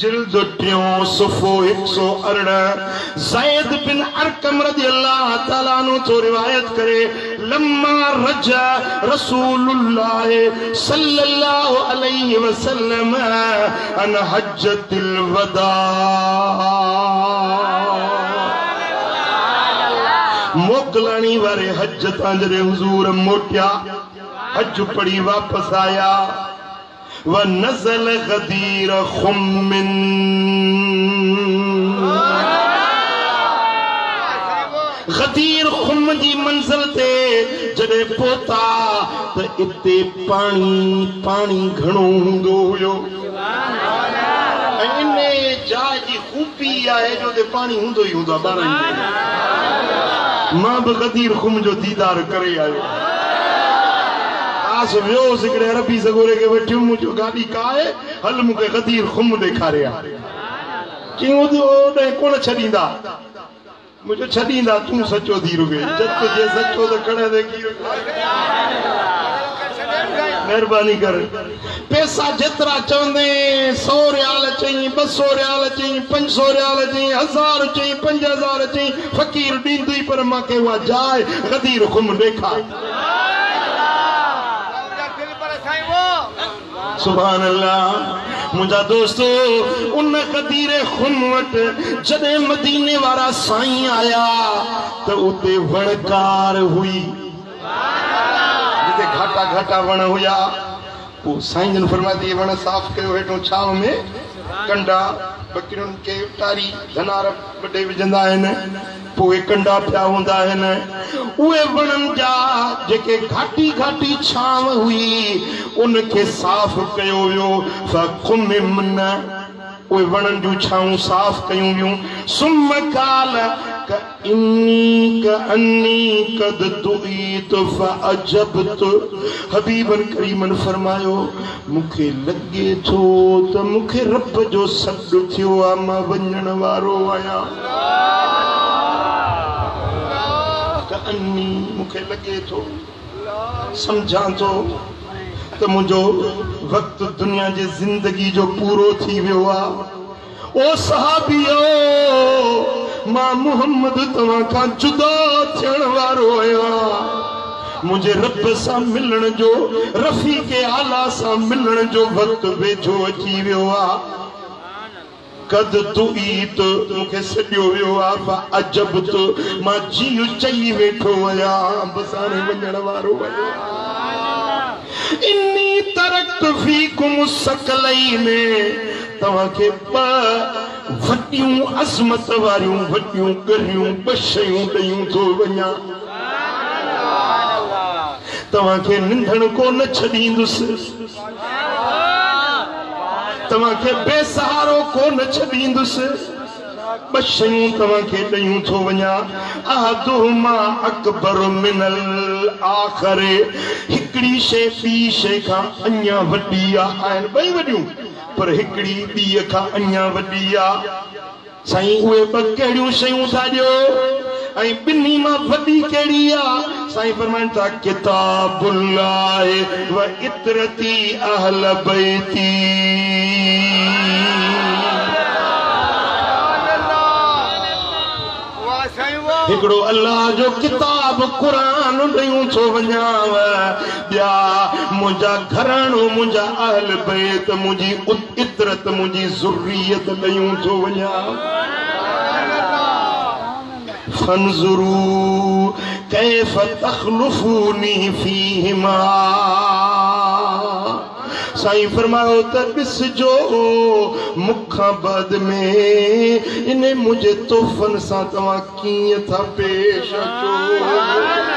[SPEAKER 1] जिल्द 3 सुफ़ो 118 ज़ैद बिन अरकम रज़ियल्लाहु तआला अन्हु तो रिवायत करे लम्मा रजा रसूलुल्लाह सल्लल्लाहु अलैहि वसल्लम अन हज्जतिल वदा मोकलानी वारे हज तां जरे हुजूर मोटिया हज पड़ी वापस आया व नज़ल गदीर खुम्मिन गदीर खुम जी मंजिल ते जडे पहुता त इते पानी पानी घणो हूंदो हुयो इने जाइ जी खूबी आहे जो ते पानी हूंदो ई हूंदो बारन मां बि गदीर खुम जो दीदार करे आयो आस वियो सिकड़े अरबी सगोरे के वठियो मुझो गाड़ी काए हल मुके गदीर खुम देखारिया क्यों तो ओडे कोन छडींदा मुझो छडींदा तू सच्चो थी रुगे जत जे सच्चो तो खड़े देखी मेहरबानी कर पैसा जितरा चवंदे 100 रियाल चई 200 रियाल चई 500 रियाल चई 1000 चई 5000 चई फकीर दींदी पर मां के वा जाए गदीर खुम देखा सुभान अल्लाह मुझा दोस्तों उन गदीर खुम वट जदे मदीने वाला साईं आया तो उते वणकार हुई जिते घाटा घाटा वण हुया वो साईं जन फरमाती वण साफ कयो हेठो छाव में कंडा बकरियुनि के टारी धनार बड़े विझंदा आहिनि पोइ कंडा पिया हूंदा आहिनि उहे वणनि जा जेके घाटी घाटी छांव हुई उनखे साफ़ कयो वियो फकुमिमना उहे वणनि जूं छाऊं साफ़ कयूं वियूं सुम काल अन्नी कद दुईत फअजबत हबीबन करीमन फरमायो मूंखे लगे थो त मूंखे रब जो सॾु थियो आहे मां वञण वारो आहियां अन्नी मूंखे लगे थो समझां थो त मुंहिंजो वक्त दुनिया जी जिंदगी जो पूरो थी वियो आहे ओ सहाबियो मां मोहम्मद तव्हां खां जुदा थियण वारो आहियां मुझे रब सां मिलण जो रफीक आला सां मिलण जो वक्त वेझो अची वियो आहे कद दुईत मूंखे सॾियो वियो आहे अजब तो मां जीउ चई वेठो आहियां बसाणे वञण वारो आहियां इन्नी तरक़्त फीकुम सकलैन तव्हांखे वॾियूं अज़मत वारियूं वॾियूं गरियूं ॿ शयूं ॾेयूं थो वञा तव्हांखे निंढण कोन छॾींदुसि तव्हां खे बेसहारो कोन छॾींदुसि ॿ शयूं तव्हां खे ॾयूं थो वञा अहदुहुमा अकबर मिनल आखिर हिकिड़ी शइ ॿी शइ खां अञा वॾी आहे आहिनि ॿई वॾियूं पर हिकिड़ी ॿीअ खां अञा वॾी आहे साईं उहे ॿ कहिड़ियूं शयूं था ॾियो ऐं ॿिन्ही मां वॾी कहिड़ी आहे साईं फरमाइनि था किताबुल्लाह व इतरती अहल बैती हिकिड़ो अल्लाह जो किताब क़ुरान ॾयूं थो वञाव ॿिया मुंहिंजा घराणो मुंहिंजा अहल बैत मुंहिंजी इतरत मुंहिंजी ज़ुर्रियत ॾयूं थो वञाव फंज़ुरू कैफ़ तख़लुफ़ूनी फ़ीहिमा साईं फरमायो त ॾिसजो मुखां बाद में इन मुंहिंजे तोहफ़नि सां तव्हां कीअं था पेश अचो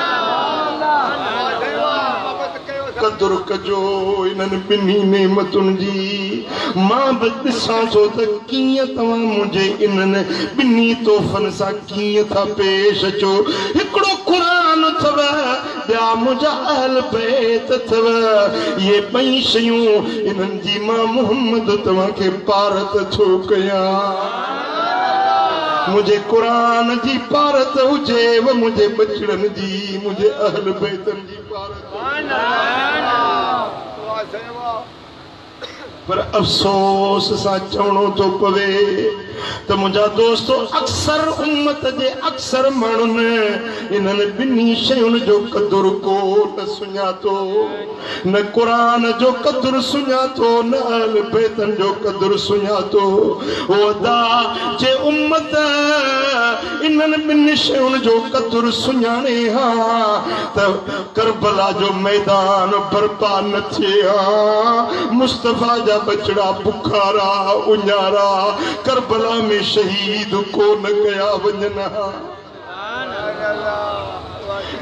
[SPEAKER 1] कदुर कजो इन्हनि ॿिन्ही नेमतुनि जी मां बि ॾिसां थो त कीअं तव्हां मुंहिंजे इन्हनि ॿिन्ही तोहफ़नि सां कीअं था पेश अचो हिकिड़ो क़ुरान अथव ॿिया मुंहिंजा अहल बैत अथव इहे ॿई शयूं इन्हनि जी मां मोहम्मद तव्हांखे पारत थो कयां मुझे कुरान जी पारत हुजे मुझे बचड़न जी मुझे अहल बैतन जी पारत पर अफसोस सां चवणो थो पवे त मुंहिंजा दोस्तो अक्सर उम्मत जे अक्सर माण्हुनि इन्हनि ॿिन्ही शयुनि जो क़दुरु को न सुञातो न क़ुरान जो क़दुरु सुञातो न अहल बैतन जो क़दुरु सुञातो वदा जे उम्मत इन्हनि ॿिन्ही शयुनि जो क़दुरु सुञाणे हा त करबला जो मैदान बर्पा न थिए हा मुस्तफ़ा जा बचड़ा बुखारा उञारा करबला में शहीद को न कया वञन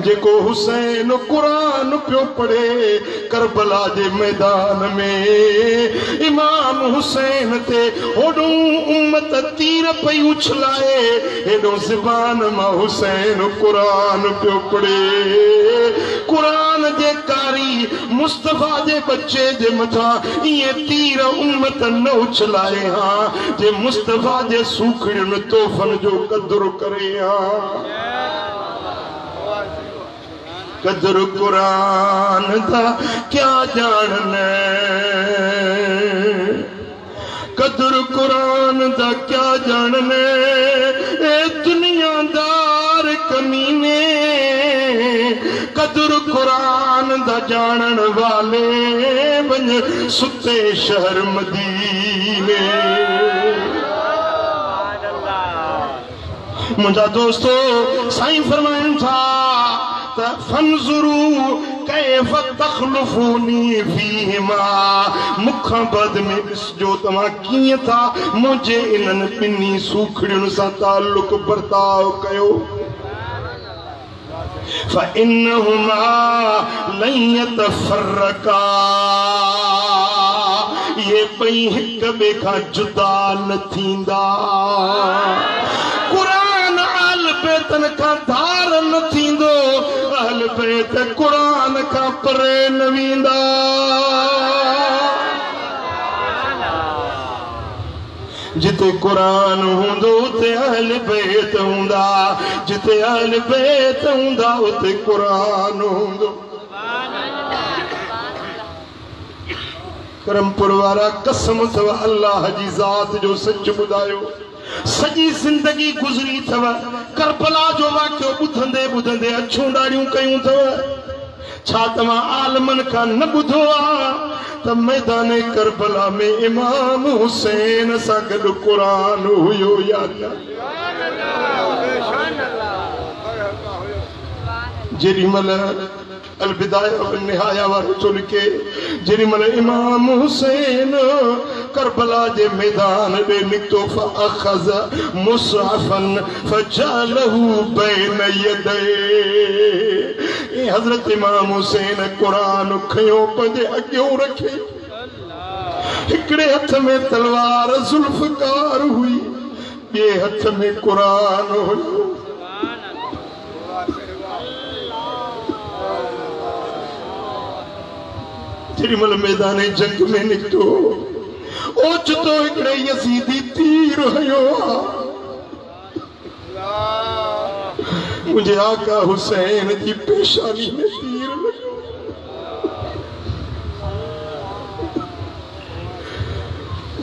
[SPEAKER 1] जेको हुसैन कुरान पियो पढ़े करबला जे मैदान में इमाम हुसैन ते होॾो उम्मत तीर पई उछलाए हेॾो ज़बान मां हुसैन कुरान पियो पढ़े कुरान जे कारी मुस्तफ़ा जे बच्चे जे मथां ईअं तीर उम्मत न उछलाए हा जे मुस्तफ़ा जे सूखड़ियुनि तोहफ़नि जो क़दुरु करे हा कदर कुरान दा क्या जानना कदर कुरान दा क्या जानना ए दुनियादार कमीने कदर कुरान दा जानन वाले बन सुते शहर मदीने मुंहिंजा दोस्तो साईं फरमाइनि था फंजुरू कैफ तखलुफूनी फीहिमा मुखां बाद में ॾिसजो तव्हां कीअं था मुंहिंजे इन्हनि ॿिन्ही सूखड़ियुनि सां ताल्लुक बर्ताव कयो फइन्नहुमा लन यतफरका ये ॿई हिक ॿिए खां जुदा न थींदा कुरान अहल बैतन खां धार न थींदो अहल बैत कुरान खां परे न वेंदा जिते कुरान हूंदो उते अहल बैत हूंदा जिते अहल बैत हूंदा उते कुरान हूंदो करमपुर वारा कसम अथव अल्लाह जी ज़ात जो सच ॿुधायो सॼी ज़िंदगी गुज़री अथव करबला जो वाक़ियो ॿुधंदे ॿुधंदे अछूं ॾाढ़ियूं कयूं अथव छा तव्हां आलमनि खां न ॿुधो आहे त मैदान करबला में इमाम हुसैन सां गॾु क़ुरान हुयो या न जेॾी महिल अलबिदाया व निहाया वारो थो लिखे जेॾी महिल इमाम हुसैन करबला जे मैदान ॾे निकितो फअख़ज़ मुसहफ़न फजअलहू बैन यदैहि हज़रत इमाम हुसैन क़ुरान खयो पंहिंजे अॻियों रखियो हिकड़े हथ में तलवार जुल्फकार हुई, ये हथ में कुरान हुई। जिमल मैदान जंग में निकतो ओच तो हिकड़े यजीदी तीर हयो, मुझे आका हुसैन की पेशानी में तीर लगे।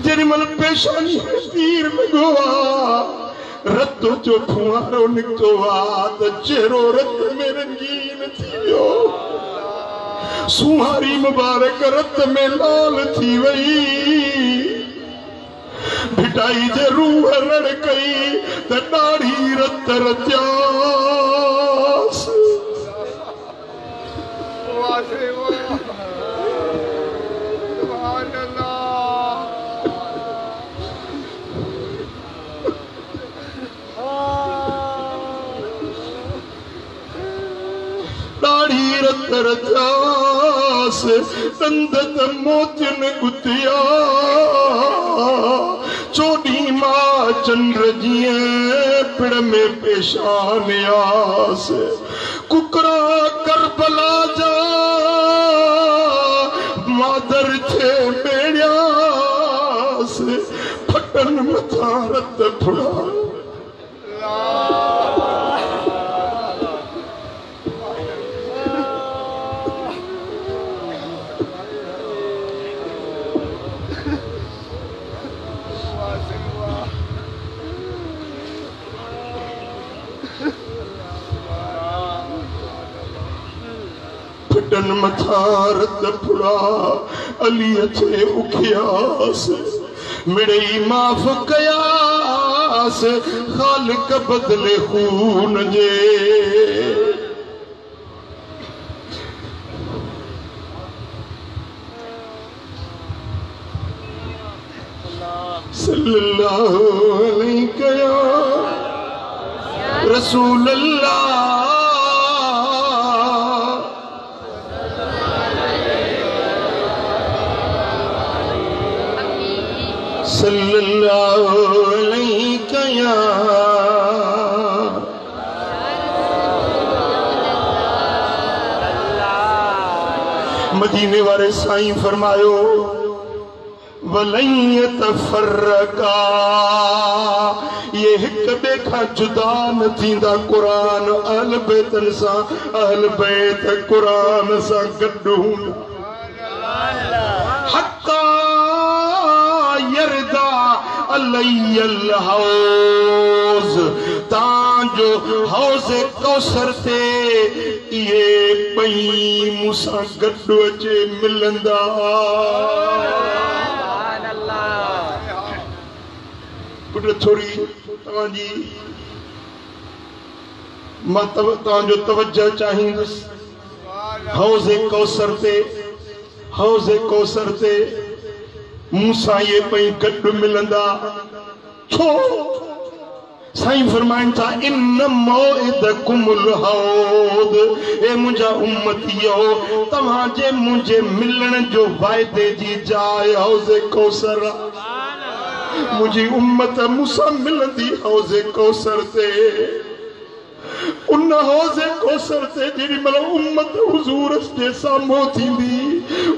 [SPEAKER 1] जिमल पेशानी में तीर लगो रतो जो फुआरो निकतो तो चेहरो रत में रंगीन थियो, सुहारी मुबारक रत में लाल थी वई। भिटाई जे रूह रड़ कई त दाढ़ी रत रत्यास। दाढ़ी रत रत्यास तंदत मोतियन गुतिया, चोडी मां चंद्र जिए पिड़ में पेशान आस। कुकरा करबला जा मादर थे बेड़ियास, फटन मथा रत फुड़ा। फटन मथारत फुड़ा अली थे उखियास, मिड़ई माफ कयास खालिक बदले खून जे। सल्लल्लाहु अलैहि या रसूल अल्लाह, सल्लल्लाहु अलैहि या मदीने वाले साईं फरमायो वलई तफर्रका, ये हिक ॿिए खां जुदा न थींदा। कुरान अहल बैतन सां अहल बैत कुरान सां गॾु हूंदा। हत्ता यरदा अलैयल हौज़, तांजो हौज़ कौसर ते ये पई मूंसां गॾु अचे मिलंदा। पुट थोड़ी तव्हांजी मां तव्हांजो तवज्जो चाहींदुसि। हौज़े कौसर ते मूंसां ये पई गॾु मिलंदा। छो साईं फरमाइनि था इन मौइदकुमुल हौद, ए मुंहिंजा उम्मतियो तव्हांजे मुंहिंजे मिलण जो वाइदे जी जाइ हौज़े कौसर। मुझी उम्मत मूंसां मिलंदी हौज़े कौसर ते। उन हौज़े कौसर ते जेडी मल उम्मत हुजूर जे साम्हूं थींदी,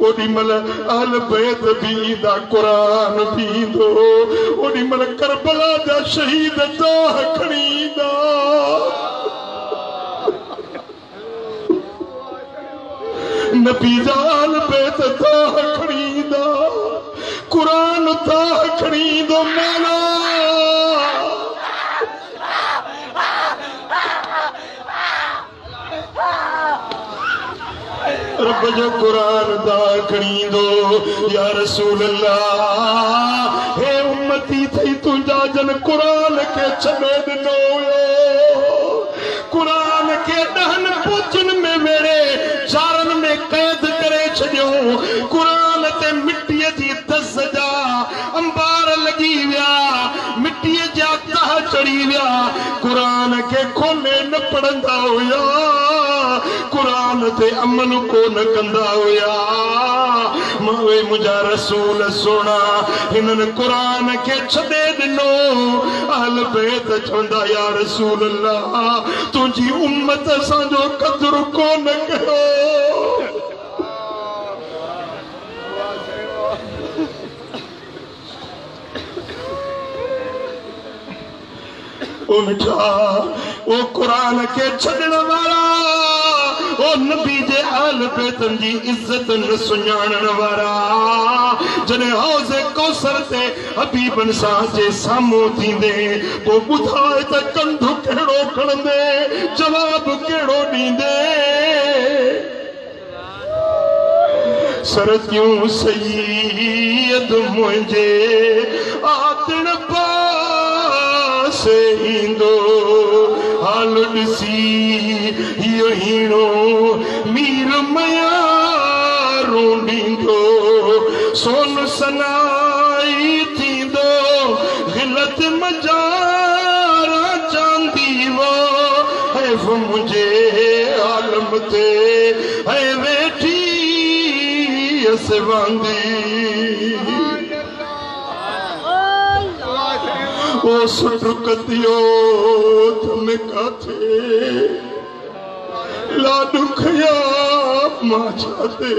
[SPEAKER 1] ओडी मल अहल बैत भी ईंदा, कुरान भी ईंदो। ओडी मल करबला जा शहीद दाह खणी ईंदा। नबी जा अहल बैत दाह खणी ईंदा, कुरान दाह खणी ईंदो। मौला रब जो कुरान दाह खणी ईंदो। या रसूल अल्लाह, हे उम्मती थई तुंहिंजा जन कुरान खे छॾे ॾिनो हुयो। कुरान खे ॾहनि पोचनि में वेड़े चारनि में क़ैद करे छॾियो। कुरान ते मिटीअ जी दस जा अंबार लॻी विया, मिटीअ जा तह चढ़ी विया। कुरान खे खोले न पढ़ंदा हुया। कुरान ते अमल को न कंदा हुया मावे मुझा रसूल सोना इन्हनि कुरान के छॾे ॾिनो अहल बैत चवंदा या रसूल अल्लाह तुंहिंजी उम्मत असांजो क़दुरु कोन कयो ओ मिठा ओ कुरान के छॾण वारा ओ नबी जे आल बैतन जी इज्जत न सुञाणण वारा जॾहिं हौज़ कौसर ते हबीबन सां जे साम्हूं थींदे पोइ ॿुधाए त कंधु कहिड़ो खणंदे जवाब कहिड़ो ॾींदे सरतियूं सैयद मुंहिंजे आतण पासे ईंदो हाल ॾिसी इहो हीणो मीर मयारो ॾींदो सोन सनाई थींदो गिलत मजारा चांदी वो है मुंहिंजे आलम ते है वेठी असवांदी ओ सुटुकतियो तुम काथे लाडू खया मां छाते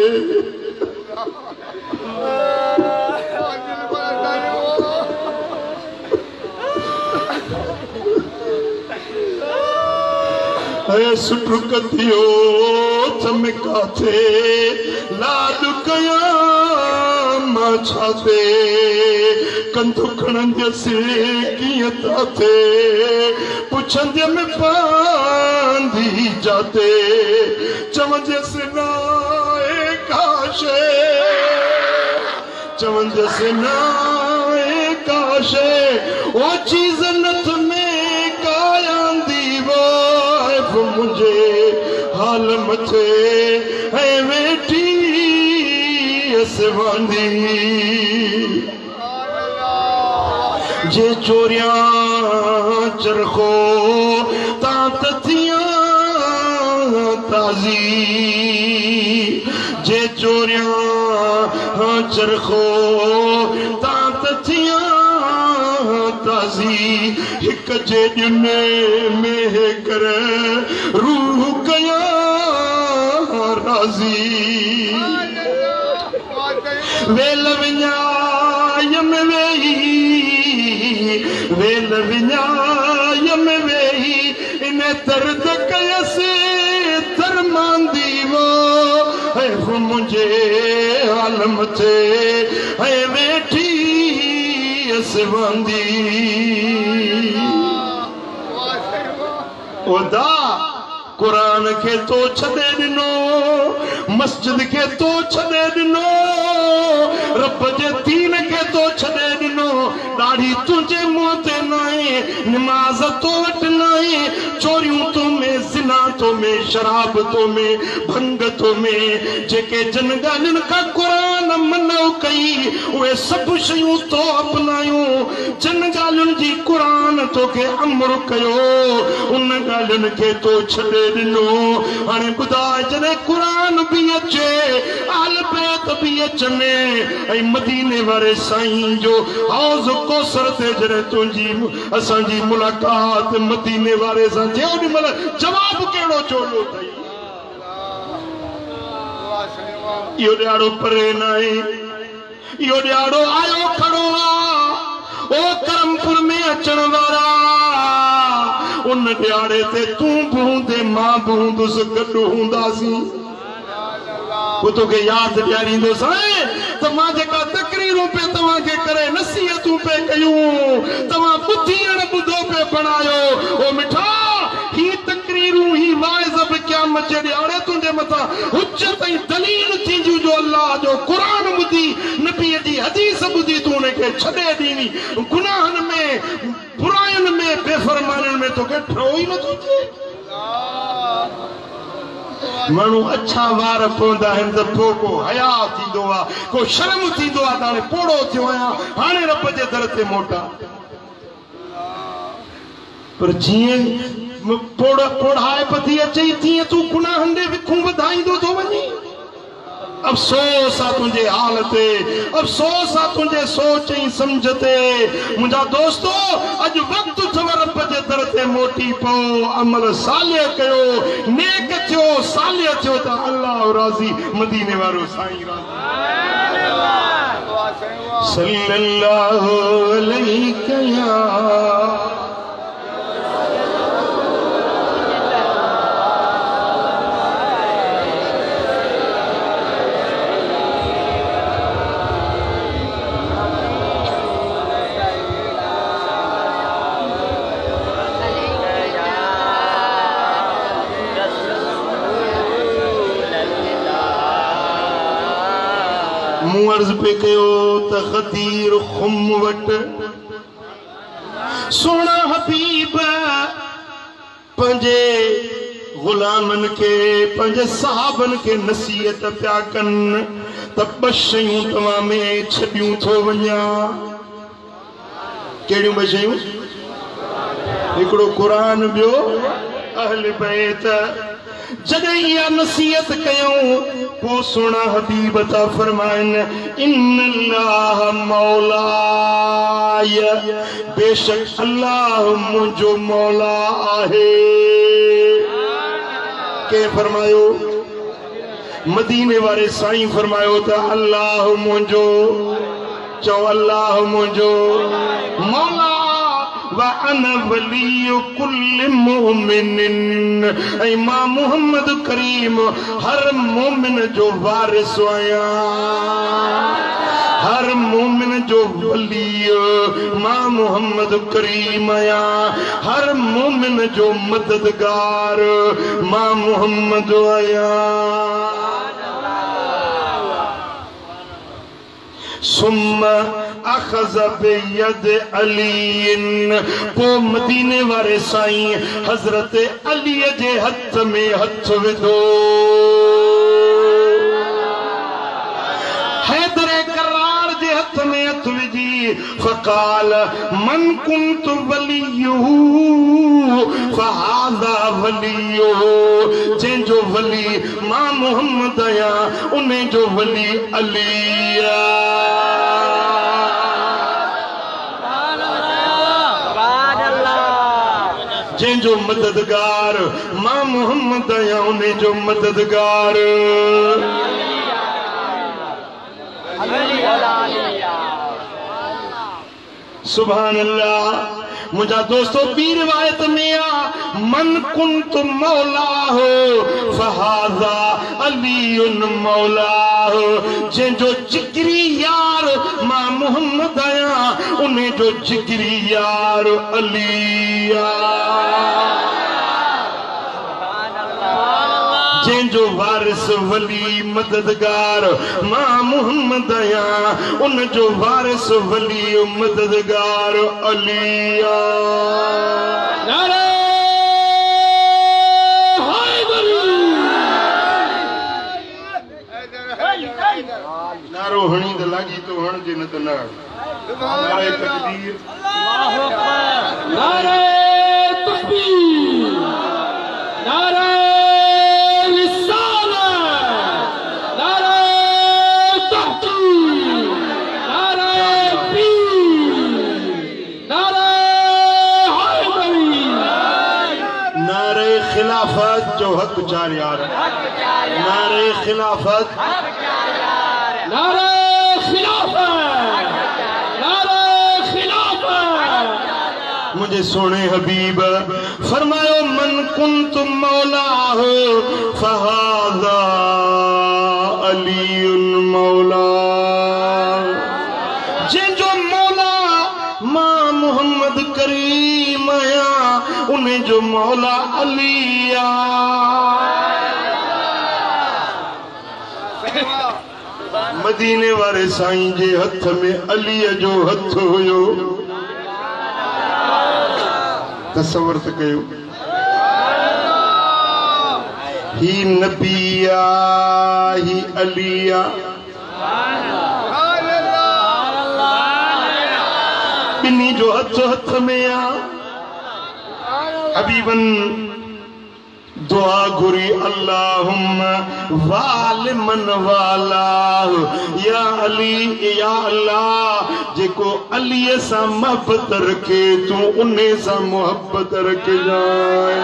[SPEAKER 1] है सुटुकतियो तुम काथे लाडू खया मां छाते कंधु खणंदसि कीअं था थे पुछंदे में पांदी जाते चवंदसि नाए काशे चवंदसि नाए काशे ओ चीज़ नथ में कायांदी वो मुंहिंजे हाल मथे है वेठी असवांदी जे चोरियां चरखो तात थियां ताज़ी जे चोरियां चरखो तात थियां ताज़ी हिक जे ॾिने में कर रूह कया राज़ी वेल विञाय में वेही वेल विञाय में वेही इन दर्द कयसि धर्मांदी वो है मुंहिंजे आलम ते है वेठी असवांदी ओदा कुरान के तो छॾे ॾिनो मस्जिद के तो छॾे ॾिनो रब जे दीन के तो छॾे ॾिनो ॾाढ़ी तुंहिंजे मुंहं ते न आहे निमाज़ तो वटि न आहे चोरियूं तो में ज़िना तो में शराब तो में भंग तो में जेके जन ॻाल्हियुनि खां क़ुरान मनो कई उहे सभु शयूं तो अपनायूं जन ॻाल्हियुनि जी क़ुरान तोखे अमर कयो उन ॻाल्हियुनि खे तो छॾे ॾिनो हाणे ॿुधाए जॾहिं क़ुरान बि अचे आल बैत बि अचनि ऐं मदीने वारे साईं जो हौज़ कौसर ते जॾहिं तुंहिंजी असांजी मुलाक़ात मदीने वारे सां थियो ओॾी महिल जवाब कहिड़ो चोलो अथई इहो ॾियारो परे न आहे इहो ॾियारो आयो खड़ो आहे ओ करमपुर में अचण वारा उन ॾियारे ते तूं बि हूंदे मां बि हूंदुसि गॾु हूंदासीं वो तोखे यादि ॾियारींदो साईं त मां जेका तकरीरूं पे तव्हांखे करे नसीहतूं पे कयूं तव्हां ॿुधी न ॿुधो पे बणायो ओ मिठा ही तकरीरूं ही वाइज़ बि क़यामत जे ॾियारे तुंहिंजे मथां हुज्जत ऐं दलील थींदियूं जो अल्लाह जो क़ुरान ॿुधी नबीअ जी हदीस ॿुधी तूं उनखे छॾे ॾींदी गुनाहनि में बुरायुनि में बेफ़रमानियुनि में तोखे ठहो ई नथो थिए माण्हू अच्छा वार पवंदा आहिनि त पोइ को हया थींदो आहे को शर्म थींदो आहे त हाणे पोड़ो थियो आहियां हाणे रब जे दर ते मोटा पर जीअं पोड़ाए पथी अचे तीअं तूं गुनाहनि जे विखूं वधाईंदो थो वञी। अफ़सोस आहे तुंहिंजे हाल ते, अफ़सोस आहे तुंहिंजे सोच ऐं सम्झ ते। मुंहिंजा दोस्तो, अॼु वक़्तु अथव रब जे दर ते मोटी पओ, अमल सालिह कयो, नेक थियो, सालिह थियो त अल्लाह राज़ी, मदीने वारो साईं राज़ी। सल्लल्लाहु अलैहि या अर्ज पे कयो त ग़दीर खुम वट सोना हबीब पंहिंजे गुलामन के, पंहिंजे सहाबन के नसीहत पिया कनि त ॿ शयूं तव्हां में छॾियूं थो वञा। कहिड़ियूं ॿ शयूं? हिकिड़ो क़ुरान, ॿियो अहल बैत। जॾहिं इहा नसीहत कयूं पोइ सोना हबीब था फरमाइनि इन्नल्लाह मौलाय, बेशक अल्लाह मुंहिंजो मौला आहे। के फरमायो? मदीने वारे साईं फरमायो त अल्लाह मुंहिंजो, चओ अल्लाह मुंहिंजो मौला। वअना वली कुल मोमिन, ऐं मां मोहम्मद करीम हर मोमिन जो वारिस आहियां, हर मोमिन जो वली मां मोहम्मद करीम आहियां, हर मोमिन जो मददगार मां मोहम्मद आहियां। सुम्मा अखज़ बियद अलीन, पो मदीने वारे साईं हज़रत अली जे हथ में हथ विधो, हैदर करार जे हथ में हथ विझी फ़क़ाल मन कुंत वलियुहु फ़हाज़ा वलियुहु, जंहिंजो वली मां मोहम्मद आहियां उन जो वली अली आहे। जंहिंजो मददगार मां मोहम्मद आहियां उन जो मददगार। सुभान अल्लाह। मुझा दोस्तों ॿी रिवायत में आ मन कुंत मौला हो फहाज़ा अलीउन मौला हो, जंहिंजो जिगरी यार मां मोहम्मद आहियां उन जो जिगरी यार अली आहे। जंहिंजो वारिस वली मददगार मां मोहम्मद आहियां उन जो वारिस वली मददगार अली आहे। नारे नारो हणी त लागी तो हणजे न त न। नारे तकबीर, नारे तकबीर, नारे खिलाफत जो हक चार यार, नारे खिलाफत, नारे खिलाफत, नारे खिलाफत। मुझे सोने हबीब फरमायो मन कुंत मौला हो फहाज़ा अलीउन मौला, जंहिंजो मौला मां मोहम्मद करीम आहियां उन जो मौला अली आहे। मदीने वारे साईं जे हथ में अलीअ जो हथ हुयो। तसव्वुर त कयो, ही नबी आ, ही अली आ, बिन्ही जो हथ हथ में आ। हबीबन दुआ घुरी अल्लाहुम्मा वाल मन वाला या अली या अल्लाह जेको अली सा मोहब्बत रखे तू उन्हें सा मोहब्बत रखे जाए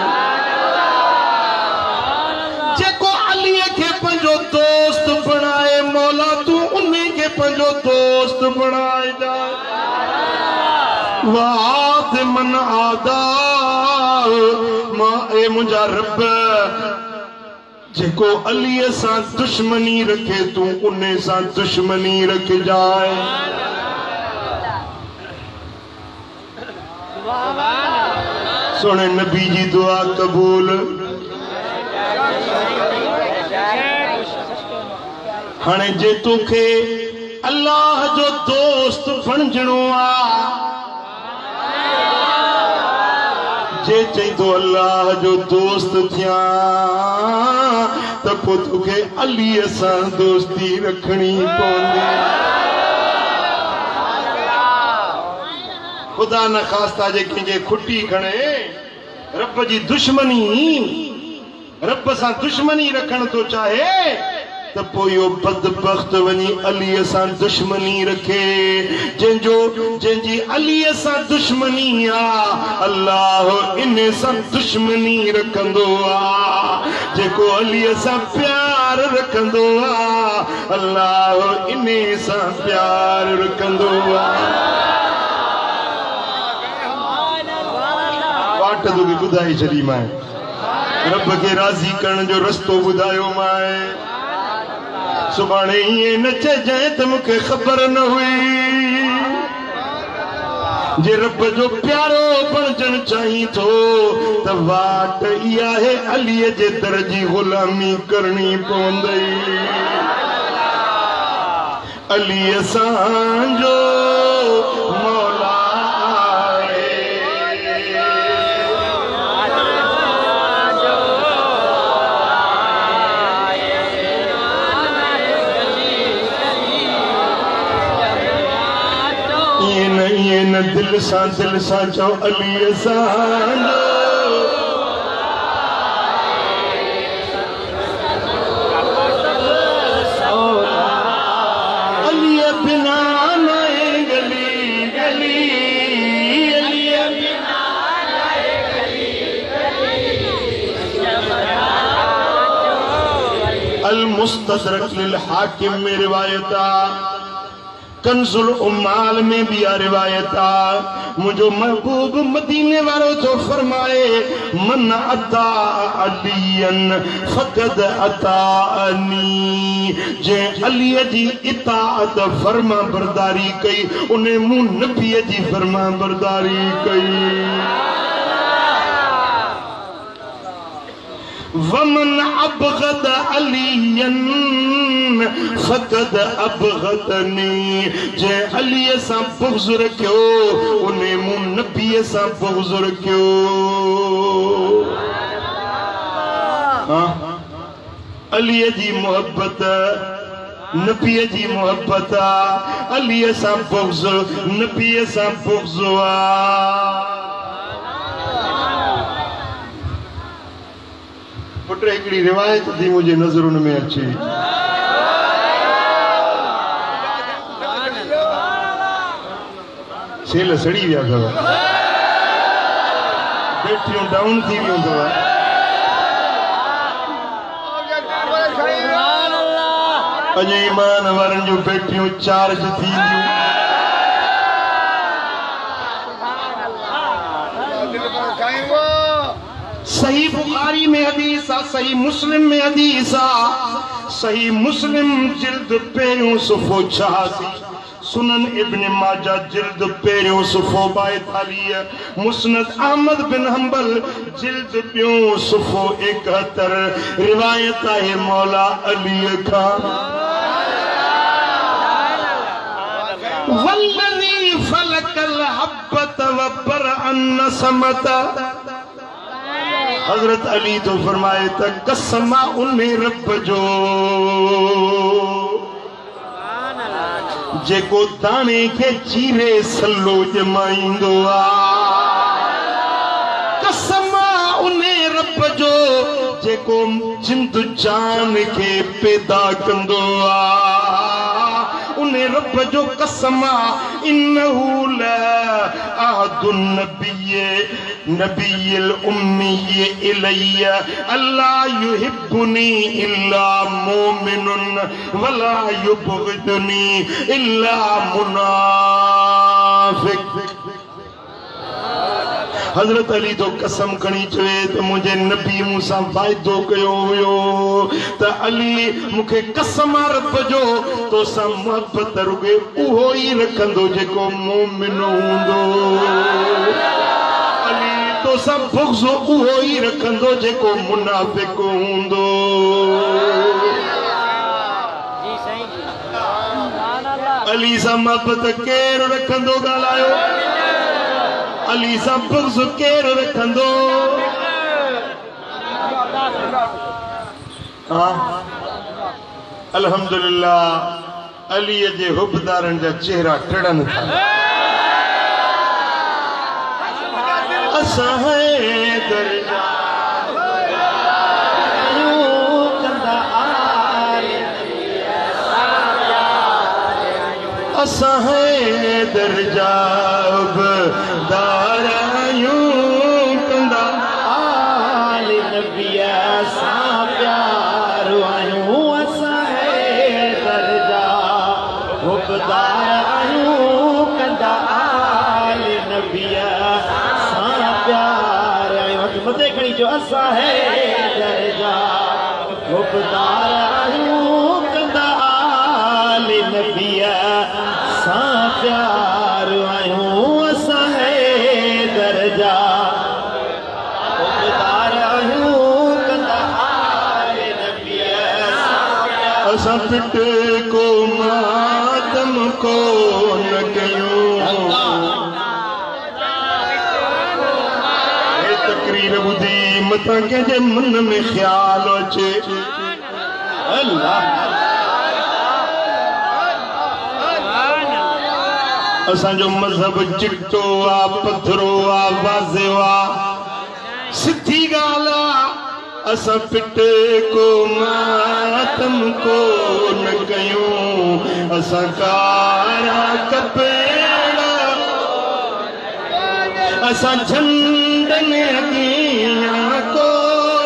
[SPEAKER 1] जेको अली के पंजो दोस्त बनाए मौला तू उन्हें के पंजो दोस्त बनाए जाए वाद मन आदा ए मुझा रब जेको अली सा दुश्मनी रखे तू उन्हें सा दुश्मनी रख जाए सोने नबी जी दुआ कबूल हाने जे तोखे अल्लाह जो दोस्त बणजणो आ जे चई तो अल्लाह जो दोस्त थिया तो तोखे अली सां दोस्ती रखनी पवंदी खुदा न खास्ता जे कंहिंजे खुटी खणे रब जी दुश्मनी रब सां दुश्मनी रखण तो चाहे तो पोयो बदबख्त वनी अली सां दुश्मनी रखे जंजी अली सां दुश्मनी आ अल्लाह इन सां दुश्मनी रखंदो आ जेको अली सां प्यार रखंदो आ अल्लाह इन सां प्यार रखंदो आ बात तो भी बुधाई चली माए रब के राजी करण जो रस्तो बुधायो माए सुभाणे ये नचे जाए तो मुझे खबर न हुई जे रब जो प्यारो बणजण चाहिए तो वाट इया है अली जे दर जी गुलामी करनी पवंदी अली सांजो मौला ये न दिल सा चो अली सांजो अली बिना नए गली गली अली बिना नए गली गली अल मुस्तदरक लिल हाकिम में रिवायता कंजुल उम्माल में भी आ रिवायता मुझो महबूब मदीने वालों तो फरमाए मन अता अलियन फकद अताअनी जे अली जी इताअत फरमा बरदारी कई उन्हें मुंह नबी जी फरमा बरदारी कई वमन अबगद अलियन फकद अबगदनी जे अली सा बुग़्ज़ रखियो उन्हें मुंह नबी सा बुग़्ज़ रखियो अली जी मोहब्बत नबी जी मोहब्बत अली सा बुग़्ज़ नबी सा बुग़्ज़ पुट हिकिड़ी रिवायत थी मुझे नज़रुनि में अचे सेल सड़ी विया अथव बैटरियूं डाउन थी वियूं अथव अॼु ईमान वारनि जूं बैटरियूं चार्ज थींदियूं सही बुखारी में हदीस आ सही मुस्लिम में हदीस आ सही मुस्लिम जिल्द पहिरियों सुफ़ो 86 सुनन इब्न माजा जिल्द पहिरियों सुफ़ो 42 मुस्नद अहमद बिन हंबल जिल्द ॿियों सुफ़ो 71 रिवायत है मौला अली खां वल्लज़ी फलकल हब्बत व बरअन नसमत हजरत अली तो फरमाए त कसम उन्हें रब जो जेको दाने के चीरे सलो जमाइंदो आ कसम जेको जिंद जान के पैदा कंदो उन्हें रब जो कसमा इन्नहु लअहदुन नबिय्यिल उम्मी इलैया अल्ला युहिब्बुनी इल्ला मुमिनुन वला युबग़िदुनी इल्ला मुनाफिक। हजरत अली तो कसम खणी चवे तो मुझे नबी मूसा वायदो कयो हुयो त अली मुखे कसम रब जो तो सा मोहब्बत रुगे उहो ही रखंदो जेको मोमिन हूंदो। अली तो सा बुग़्ज़ उहो ही रखंदो जेको मुनाफिक हूंदो। अली सा मोहब्बत केर रखंदो ॻाल्हायो। अली सा बुग़्ज़ केर रखंदो। अल्हम्दुलिल्लाह अली जे हुबदारन जा चेहरा टिड़न था। असां हैदर असां हैदर जा हुबदारायूं कंदा आले नबी सां प्यार आयूं। असां हैदर जा हुबदारायूं कंदा आले नबी सां प्यार आयूं। मथे खणी जो असां हैदर जा हुबदारायूं कंदा आले नबी सां प्यार आयूं। असां हैदर जा हुबदार आयूं कंदा आले नबी असां पिट को मातम को न कयूं। हे तकरीर ॿुधी मथां कंहिंजे मन में ख़्याल अचे अल्लाह असांजो मज़हब चिट्टो आ पथरो आ वाज़े आ सिधी ॻाल्हि आ। असां पिट को मातम को न कयूं। असां कारा कपड़ा असां झंडन अॻियां को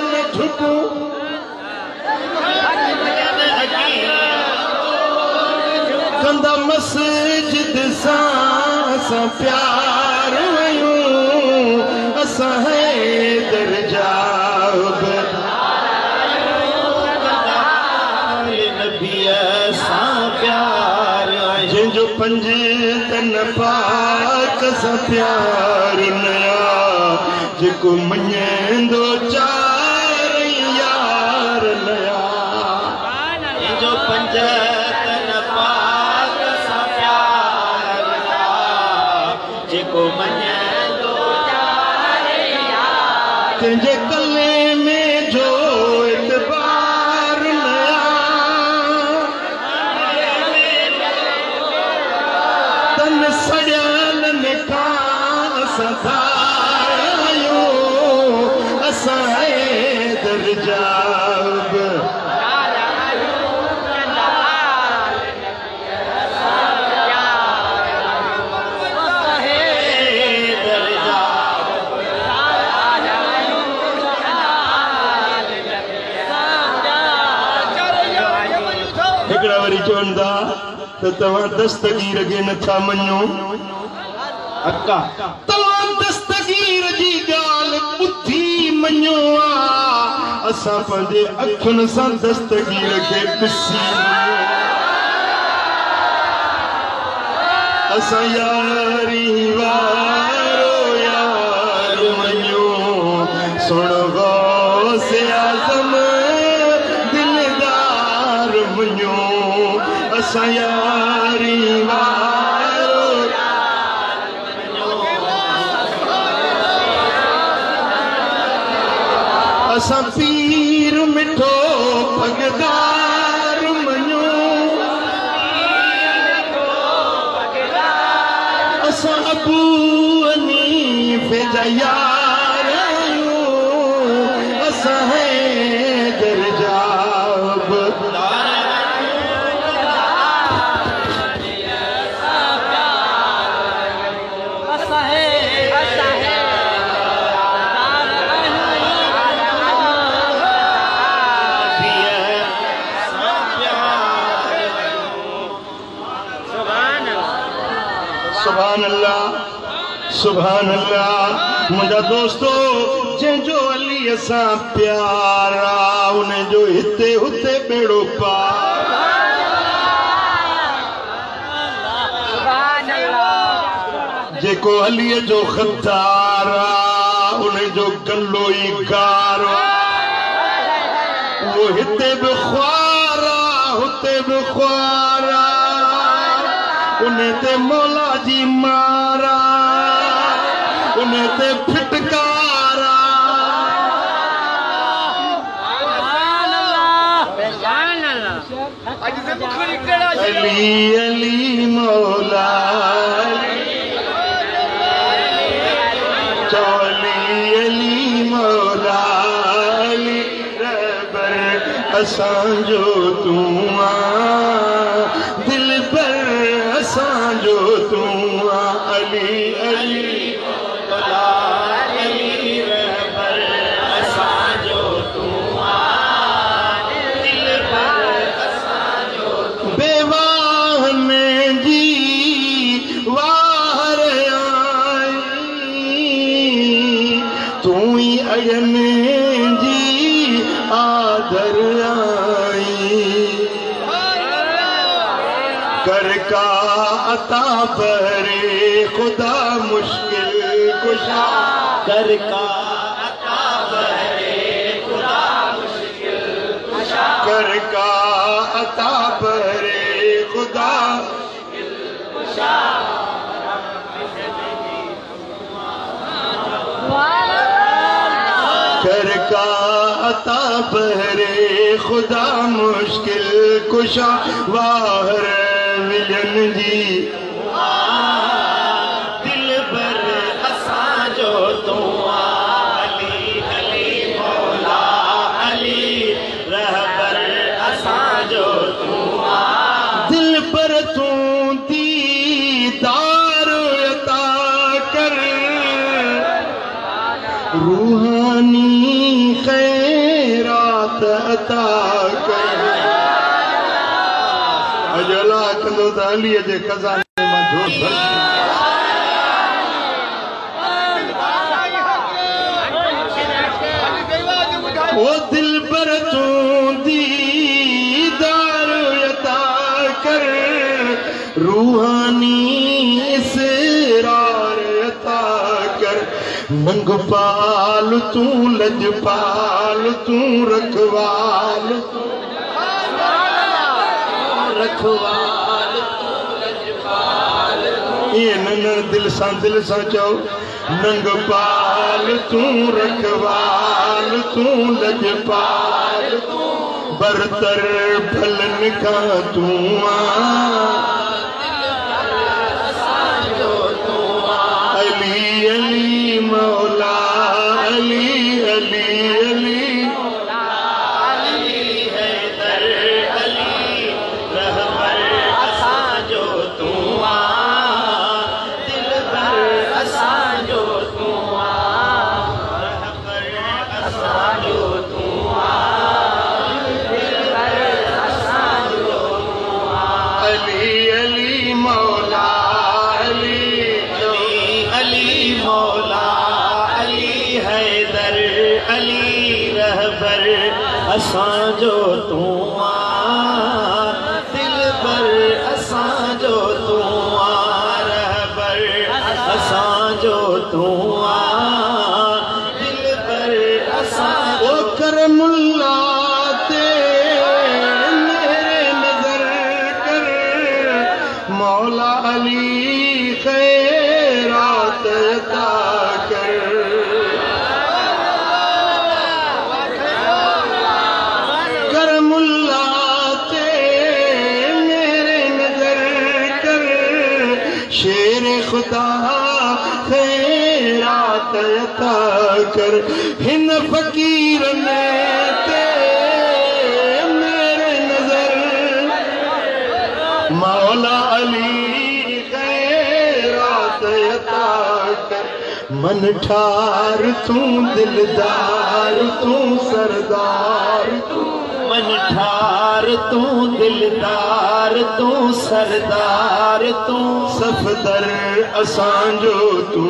[SPEAKER 1] न झुकूं। कंदा मस्जिद सां असां प्यार आयूं। असां हैदर जा नबी सां प्यार आयूं। जंहिंजो पंज तन पाक सां प्यार नया जेको मञंदो चार यार नया। जंहिंजो पंज तुझे कले में जो इतबार नया तन सड़ियल निकां सदायो। असां हैदर जा चवंदा त तव्हां दस्तगीर खे नथा मञो। अक्का तव्हां दस्तगीर जी ॻाल्हि ॿुधी मञो आ। असां पंहिंजे अखियुनि सां दस्तगीर खे ॾिसी असां यारी वारो यार मञो। सुण गौसे आज़म दिलदार मञो। असां यारी वारो असां पीर मिठो भगदार मञो। असां अबू हनीफ़ जा यार आयूं। असां सुभान अल्लाह सुभान अल्लाह। मुझा दोस्तो जंहिंजो अली असां प्यारा उन्हें जो हिते हुते बेड़ो पार। जेको अलीअ जो ख़तार उन्हें जो गलो ई गार वो हिते भी ख्वारा हुते भी ख्वारा उन्हें ते मौला जी मारा उन्हें ते फिटकारा। अली अली मौला चौली अली मौला अली रहबर असांजो तू आ दिल पर असांजो तू आ अली अली मौला अली रहबर असांजो तू आ दिल पर असांजो तू। बेवाह में जी वार तू ही अयन जी आदर आई कर का अता परे खुदा मुश्किल कुशा कर का अता परे खुदा मुश्किल कुशा कर का अता परे खुदा मुश्किल कुशा। कर का अता पहरे खुदा मुश्किल कुशा वाहर विजन जी दिल पर असांजो तू अली अली मौला अली रहबर असांजो तू दिल पर तू दीदार अता कर रूहानी खैरात अता कर। अजला कंदो त अलीअ जे खज़ाने मां झोल भर ओ दिल पर तूं दीदार अता कर रूहानी इसरार अता कर। नंग पाल तू लजपाल तू रखवाल रखवाल तू लजपाल ये नन दिल सा चो नंग पाल तू रखवाल तू लजपाल तू बरतर भलन का तू अली अली मौला अली अली अली अली हैदर अली रहबर असांजो तू दिल पर असांजो तू रहबर असांजो तू दिल पर असांजो तू अली अली मौला अली अली मौला अली हैदर अली रहबर असांजो तू दिल पर असांजो तू रहबर असांजो तू दिल पर असांजो करमुल्ला ते मेरे नजर कर मौला अली खैरात अता कर। करमुल्ला ते मेरे नजर कर शेर खुदा खैरात अता कर। हिन फकीर ने ते मेरे नजर मौला अली मन ठार तू दिलदार तू सरदार तू मन ठार तू दिलदार तू सरदार तू सफदर असांजो तू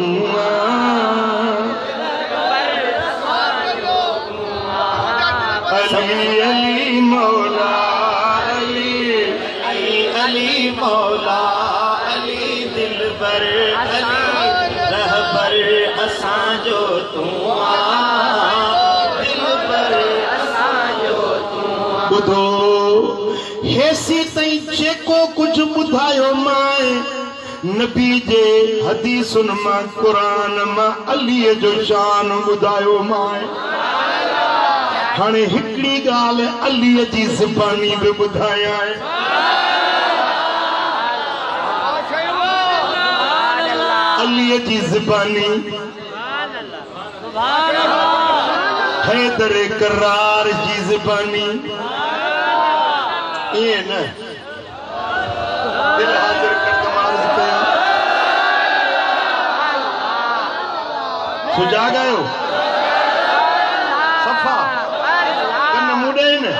[SPEAKER 1] अली अली मौला अली अली अली मौला अली दिलबर अली रहबर असांजो तू बुधो हेसी तई जेको कुछ बुधायो माए नबी जे हदीसुन मां कुरान मां अली जो शान बुधायो माए हाने हिकड़ी गाल अली जी ज़बानी बि बुधाया है अली जी ज़बानी हैदर करार जी ज़बानी ये न दिल हाजिर कर तमाम पे सुजा गयो सफा कन मुड़े न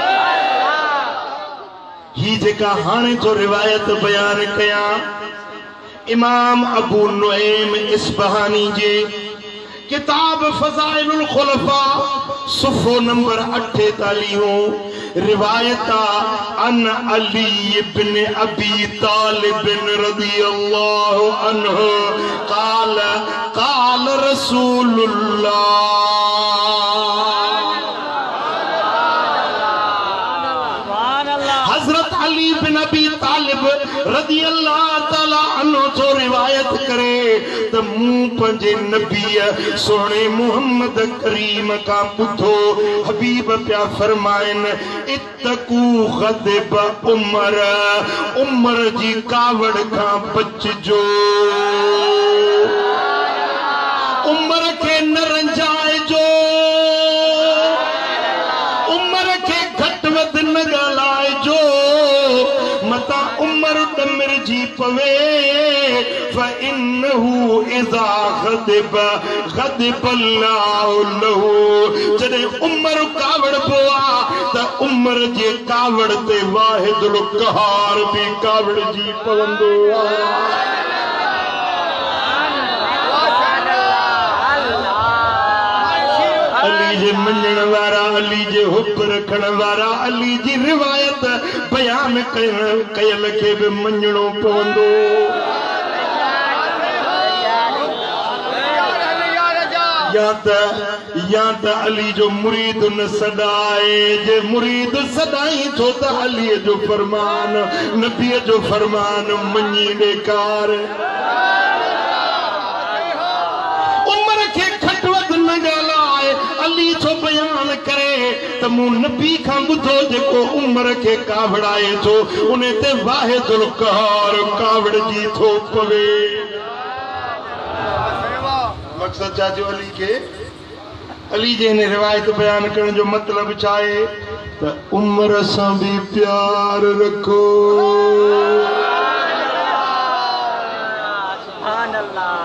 [SPEAKER 1] ही जेका हाने जो रिवायत बयान कया इमाम अबू नुएम इस्फहानी जे किताब फज़ाइलुल खुलफा सुफ़ो नंबर 48 रिवायता अन अली इब्न अबी तालिब रज़ियल्लाहु अन्हु क़ाल क़ाल रसूलुल्लाह हज़रत अली बिन अबी तालिब रज़ियल्लाहु तआला अन्हु जो रिवायत करे त मूं पंजे नबी सोने मोहम्मद करीम का पुथो हबीब प्या फरमाइन इत्तकू ग़ज़ब उमर उमर जी कावड़ का बचजो उमर के न रंजाए जो उमर के घट वध न ॻाल्हाए जो मता उमर डमर जी पवे फ़इन्नहु इज़ा ग़ज़ब ग़ज़ब अल्लाहु लहू जॾहिं उमर कावड़ पोआ त उमर जे कावड़ ते वाहिदुल क़हार बि कावड़ जी पवंदो अली जे मञण वारा अली जे हुब रखण वारा अली जी रिवायत बयान कयल खे बि मञणो पवंदो या त अली जो मुरीद न सदाए जे मुरीद सदाई थो त अली जो फरमान नबी जो फरमान मञी ॾेकार उमर खे खटवद न ॻाल्हाए अली छो बयान करे त मूं नबी खां ॿुधो जेको उमर खे कावड़ाए थो उन ते वाहिदुल क़हार कावड़ जी थो पवे मक़सद चाचो अली के अली जे ने रिवायत बयान करण जो मतलब चाहे त उमर सां भी प्यार रखो सुभान अल्लाह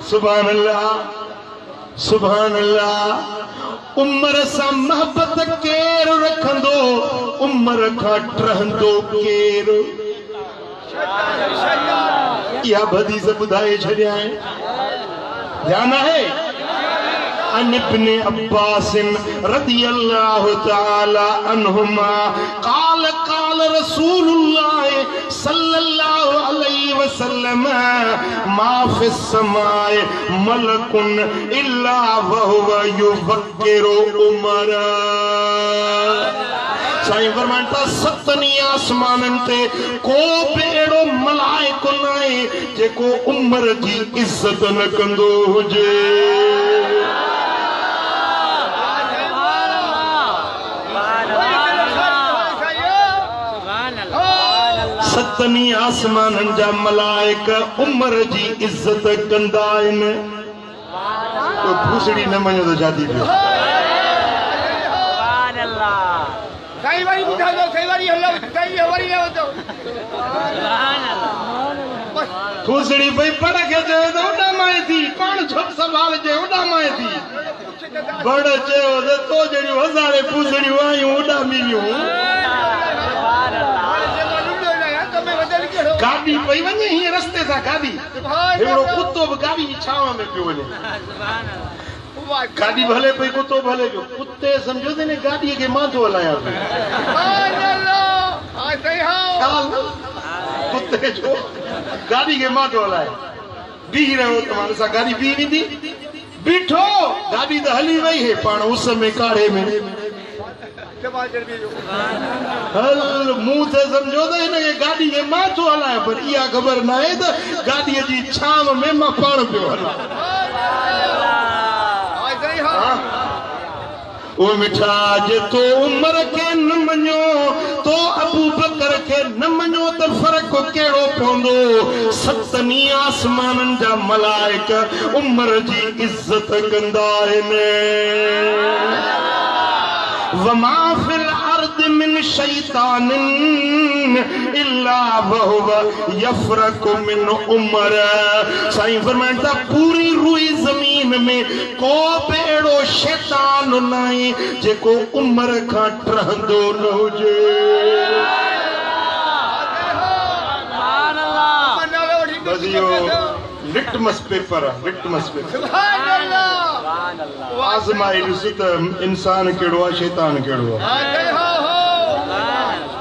[SPEAKER 1] सुभान अल्लाह सुभान अल्लाह उमर सां मोहब्बत केर रखंदो उमर खां टहंदो केर या हदीस बुधाए छड़िया है ध्यान है अन इब्न अब्बास रज़ियल्लाहु तआला अन्हुमा क़ाल क़ाल रसूलुल्लाह सल्लल्लाहु अलैहि वसल्लम मा फिस समाए मलकुन इल्ला वहुवा युफ़क्किरु उमर साईं फरमाइता सतनी आसमानन ते को बि अहिड़ो मलाइको न आहे जेको उमर जी इज़त न कंदो हुजे सतनी आसमानन जा मलाइक उमर जी इज़त कंदा आहिनि तो भूसड़ी न मञो त शादी पियो
[SPEAKER 3] कई बारी बुझा दो कई बारी हल्ला कई बारी ना होतो भूसड़ी भाई पढ़ के जो तो उड़ा माए थी कौन छप सवाल जे उड़ा माए थी
[SPEAKER 1] बड़ चयो त तो जड़ियूं हज़ारे पूछड़ियूं आयूं उॾा मिलियूं गाॾी पई वञे हीअं रस्ते सां गाॾी हिकिड़ो कुतो बि गाॾी जी छांव में पियो वञे गाॾी भले पई कुतो भले पियो कुते सम्झो त न गाॾीअ खे मां थो हलायां कुते जो गाॾी खे मां थो हलायां बीह रहियो तव्हां सां गाॾी बीह वेंदी बीठो गाॾी त हली वई है पाण उस में काढ़े में मुंह से समझो त हिनखे गाॾी खे मां थो हलायां पर इहा ख़बर न आहे त गाॾीअ जी छांव में मां पाण पियो हलां ओ मिठा जे तो उमर के न मञो तो अबू बकर के न मञो त फर्क केड़ो पवंदो सतनी आसमानन जा मलाइक उमर जी इज्जत कंदा आहिनि वमा फिल अर्द मिन शैतान इल्ला वहुव यफरक मिन उमर साईं फरमाइनि था पूरी रुई ज़मीन में को बि अहिड़ो शैतान न आहे जेको उमर खां टहंदो न हुजे बस इहो लिटमस पेपर लिटमस पेपर आज़माई ॾिस त इंसान कहिड़ो आहे शैतान कहिड़ो आहे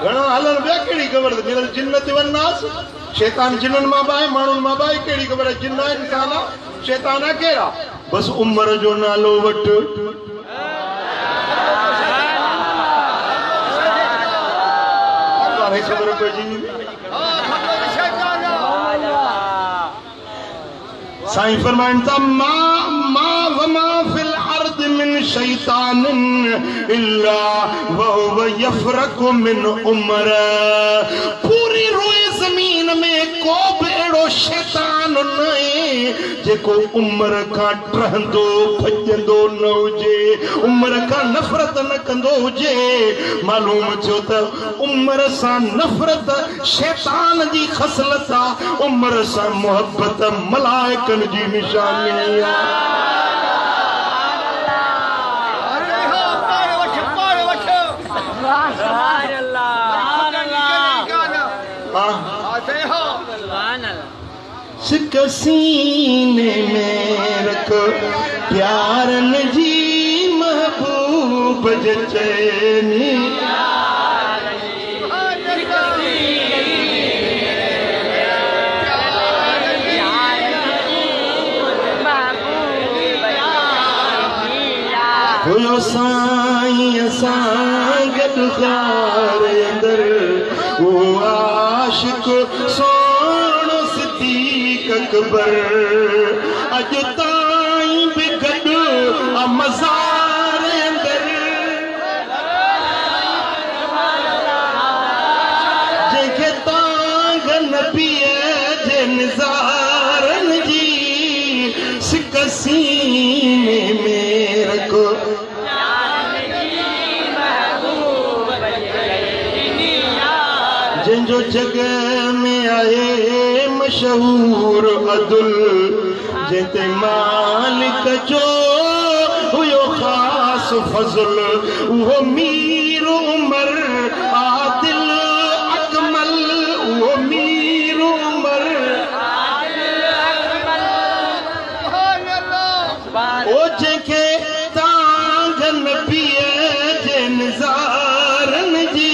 [SPEAKER 1] घणा हलनि ॿिया कहिड़ी ख़बर मिलनि जिन ते वञासि शैतान जिननि मां बि आहे माण्हुनि मां बि आहे कहिड़ी ख़बर आहे जिन आहे इंसान आहे शैतान आहे कहिड़ा बसि उमिरि जो नालो वठि ख़बर पइजी साईं फरमाइनि था वमा फिल अर्द मिन शैतान इल्ला वहुव यफरक मिन उमर पूरी रोए ज़मीन में को बि अहिड़ो शैतान न आहे जेको उमिरि खां टहंदो भॼंदो न हुजे उमिरि खां नफ़रत न कंदो हुजे मालूम थियो त उमिरि सां नफ़रत शैतान जी ख़सलत आहे उमिरि सां मुहबत मलाइकनि जी निशानी आहे सिक सीने में रख प्यारन जी महबूब जे चैनी हुयो साईं असां गॾु ख़ार अंदर वो आशिक सोणो सिद्दीक़ अकबर अॼु ताईं बि गॾु मज़ार अंदर जंहिंखे तांग नबीअ जे निज़ारनि जी सिक सीने में रखो जो जग में आए मशहूर अदुल जेते मालिक जो हुयो खास फजल वो मीर उमर आदिल अकमल वो मीर उमर ओ जेके तांग नबीअ जे निज़ारन जी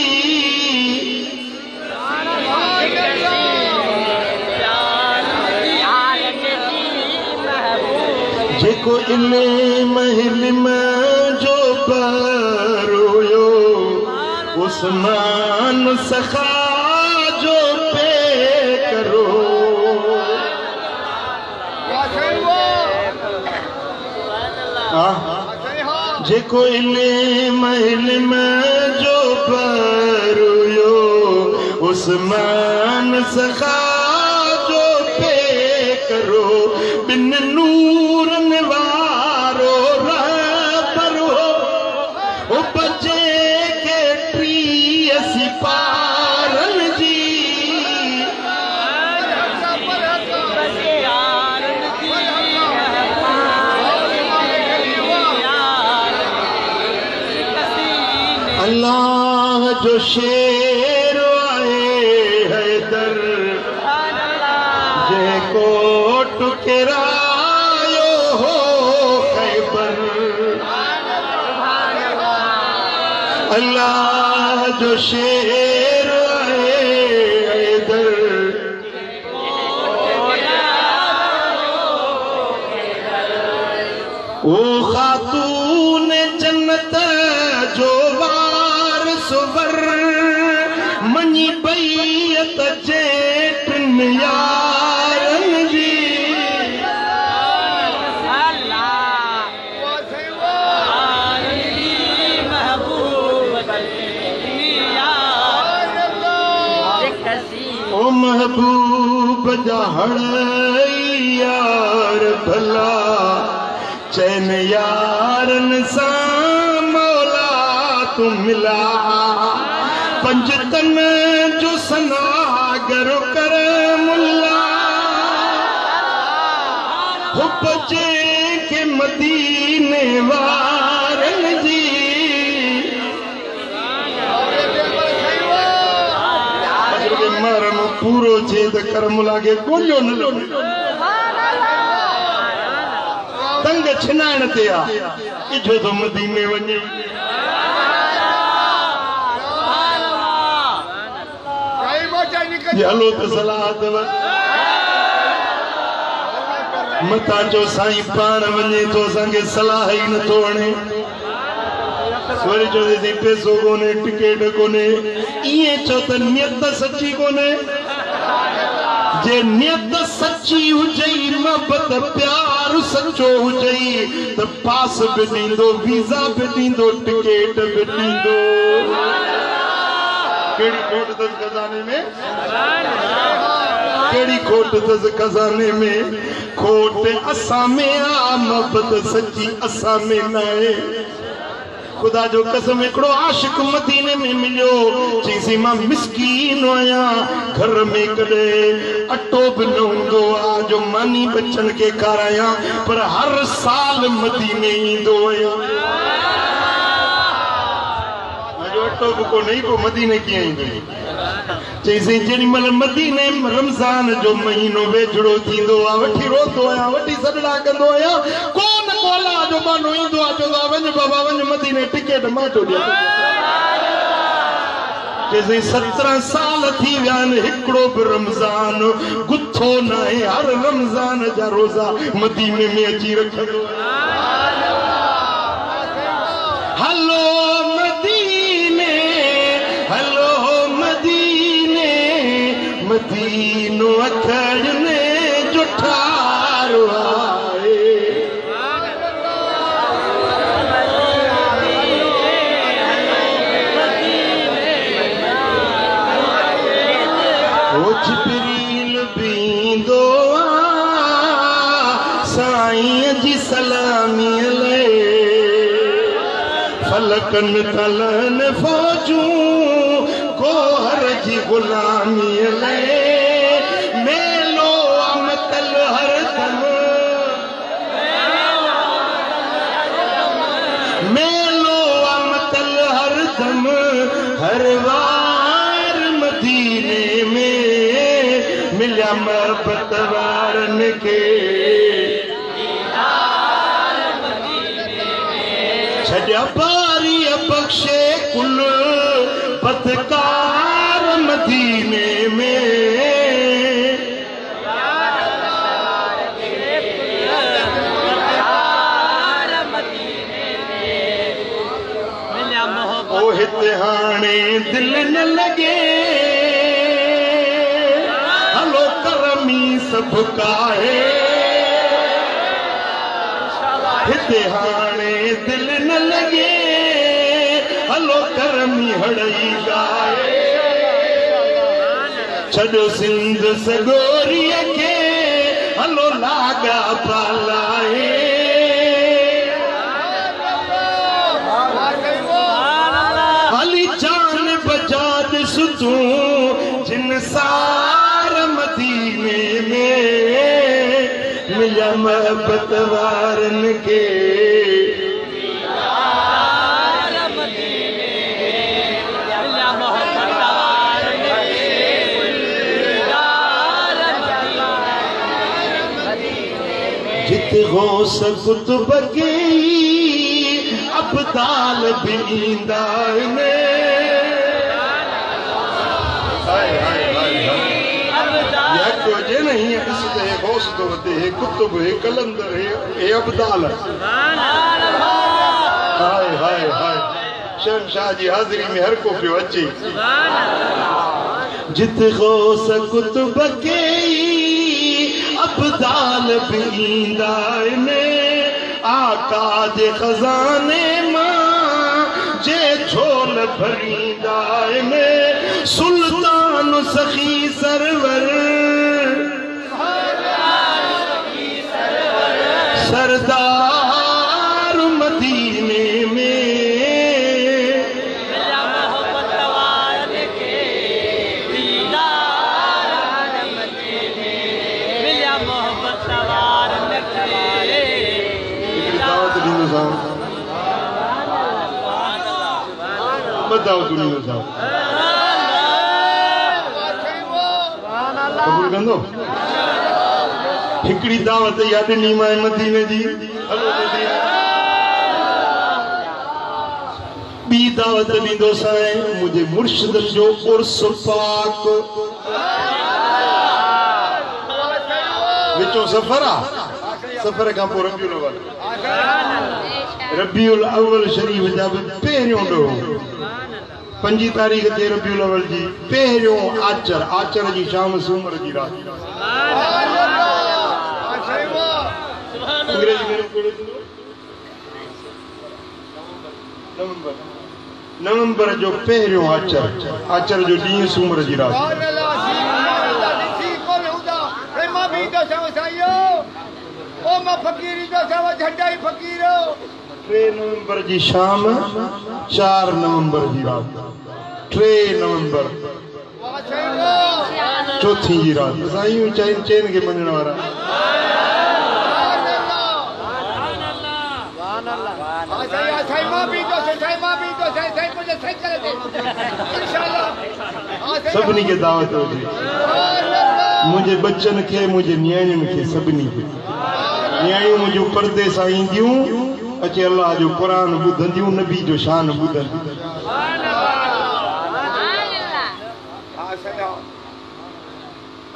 [SPEAKER 1] जेको इल्म जो परोयो उस्मान सखा जो पे करो जेको इल्म जो परोयो उस्मान सखा जो पे करो बिन नूरन वारो रहबर हो ओ बचे के टी सिपारन जी जो शेर आए हैदर जेको टुकरायो हो खैबर अल्लाह जो शेर आए हैदर ओ खातून जन्नत जो वारसवर मनी बैयत जेठन यारन जी ओ महबूब जहड़ यार भला चैन यारन सा मौला तू मिला पंजतन जो सनागर कर मुल्ला हुब जे के मदीने वारन जी मरन पूरो छेद कर मुला के कोलियो न लो तंग छिनाण ते आ इजो तो मदीने वने हलो तो सलाह अथव मता जो साईं पाण वञे तो असांखे सलाह ई नथो हणे वरी चवंदे पैसो कोन्हे टिकेट कोन्हे ईअं चओ त नियत सची कोन्हे जे नियत सची हुजई मोहबत प्यार सचो हुजई त पास बि ॾींदो वीज़ा बि ॾींदो टिकेट बि ॾींदो केड़ी खोट अथसि खज़ाने में केड़ी खोट अथसि खज़ाने में खोट असां में आ मोहबत सची असां में न आहे खुदा जो कसम हिकिड़ो आशिक मदीने में मिलियो चईंसि मां मिस्कीन आहियां घर में कॾहिं अटो बि न हूंदो आहे जो मानी बचनि खे खारायां पर हर साल मदीने ईंदो आहियां अटो बि कोन्हे पोइ मदीने कीअं ईंदो चईंसि जेॾी महिल मदीने रमज़ान जो महीनो वेझड़ो थींदो आहे वठी रोतो आहियां वठी सॾड़ा कंदो आहियां कोन कोला जो मानो ईंदो आहे चवंदो आहे वञ बाबा वञ मदीने टिकेट मां थो ॾियां चईंसि 17 साल थी विया आहिनि हिकिड़ो बि रमज़ान गुथो न आहे हर रमज़ान जा रोज़ा मदीने में अची रखंदो हलो मदीने हलो मदीने मदीनो अखड़ने जो ठारो आहे ओ जिब्रील बींदो साईं जी सलामी ले फलकन तलन फौजूं कोहर जी गुलामी ले मेलो अमतल हर दम मेलो अमतल हर दम हर वार मदीने में मिलिया मोहब्बत वारन के छॾिया बारी बख्शे कुल पतकार मदीने में ओ हिते हाणे दिल न लगे हलो करमी सब काहे हिते हाणे दिल न लगे हलो करमी हड़ई गाए छॾो सिंध सगोरीअ खे हलो लागा पालाए हली जान बजा ॾिस तूं जिन सार मदीने में मिलिया मोहब्बत वारन के गौस कुतुब के अब्दाल भी ईंदा ने जे नहीं इसलिए है गौस तो वते है कुतुब है कलंदर है अब्दाल हाय हाय हाय शहंशाह जी हाज़िरी में हर को पियो अचे जित गौस कुतुब के अब्दाल भी ईंदा ने आका जे खजाने मां जे झोल भरींदा ने सुल्तान सखी सरवर सरदार मदीने में बताओ दुनिया साहब कबूल कंदो हिकड़ी दावत याद नी मां मदीने जी हलो मदीने बी दावत ॾींदो साईं मुंहिंजे मुर्शिदनि जो उर्स पाक विचों सफ़र आहे सफ़र खां पोइ रबीउल अव्वल शरीफ़ जा बि पहिरियों ॾोह 5 तारीख़ ते रबीउल अव्वल जी पहिरियों आचर जी शाम सूमर जी राति नवंबर जो पहिरियों आचर जो ॾींहुं सूमर जी राति 3 नवंबर जी शाम 4 नवंबर जी रात 3 नवंबर चौथी जी रात साईं चैन के मञण वारा सभिनी के दावत हुजे मुझे बच्चन के मुझे न्याणियुनि के सभिनी के न्याणियूं मुझे पर्दे सां ईंदियूं अचे अल्लाह जो कुरान ॿुधंदियूं नबी जो शान ॿुधंदियूं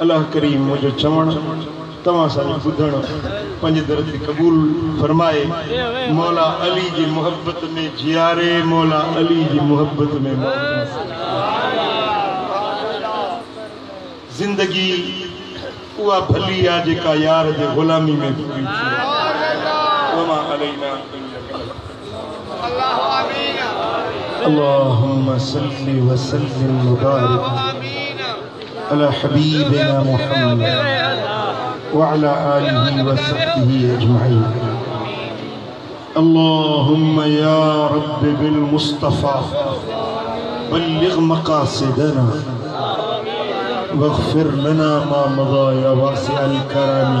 [SPEAKER 1] अल्लाह करीम मुझे चवण तव्हां सां ॿुधण पंज दर्जे कबूल फरमाए मौला अली जी मोहब्बत में जियारे मौला अली जी मोहब्बत में जिंदगी उहा भली आहे जेका यार जे गुलामी में पूरी थी वमा अलैना अल्लाहुम्मा सल्लि व सल्लिम व बारिक अला हबीबिना मुहम्मद व अला आलिहि व सहबिहि अजमईन अल्लाहुम्मा या रब्बि बिल मुस्तफा बल्लिग मकासिदना वग़फिर लना मा मज़ा या वासिअल करम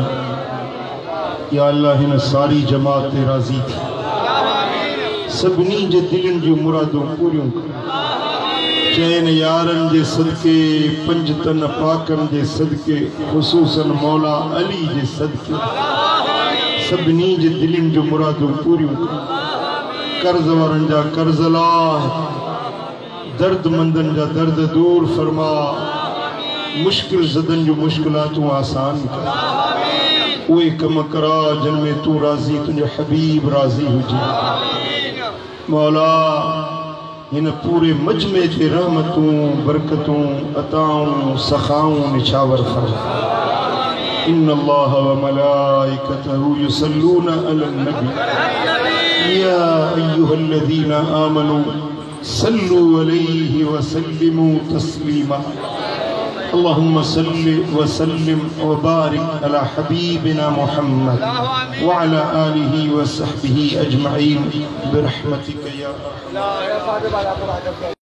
[SPEAKER 1] या अल्लाह हिन सारी जमात राज़ी थी सभिनी जे दिलनि जूं मुरादूं पूरियूं चैन यारन जे सदके पंज तन पाकन जे सदके ख़ुसूसन मौला अली जे सदके सभिनी जे दिलनि जूं मुरादूं पूरियूं कर्ज वारन जा कर्ज ला दर्दमंदन जा दर्द दूर फरमा मुश्किल ज़दन जो मुश्किलातूं आसान कर उहे कम करा जिन में तू राज़ी तुझे हबीब राज़ी हुजे मौला इन पूरे मजमे ते रहमतूं बरकतूं अताऊं सखाऊं निछावर फरमा इन्नल्लाह व मलाइकतहु युसल्लूना अलन नबी या अय्युहल्लज़ीना आमनू सल्लू अलैहि व सल्लिमू तस्लीमा اللهم صل وسلم وبارك على حبيبنا محمد وعلى آله وصحبه أجمعين برحمتك يا أرحم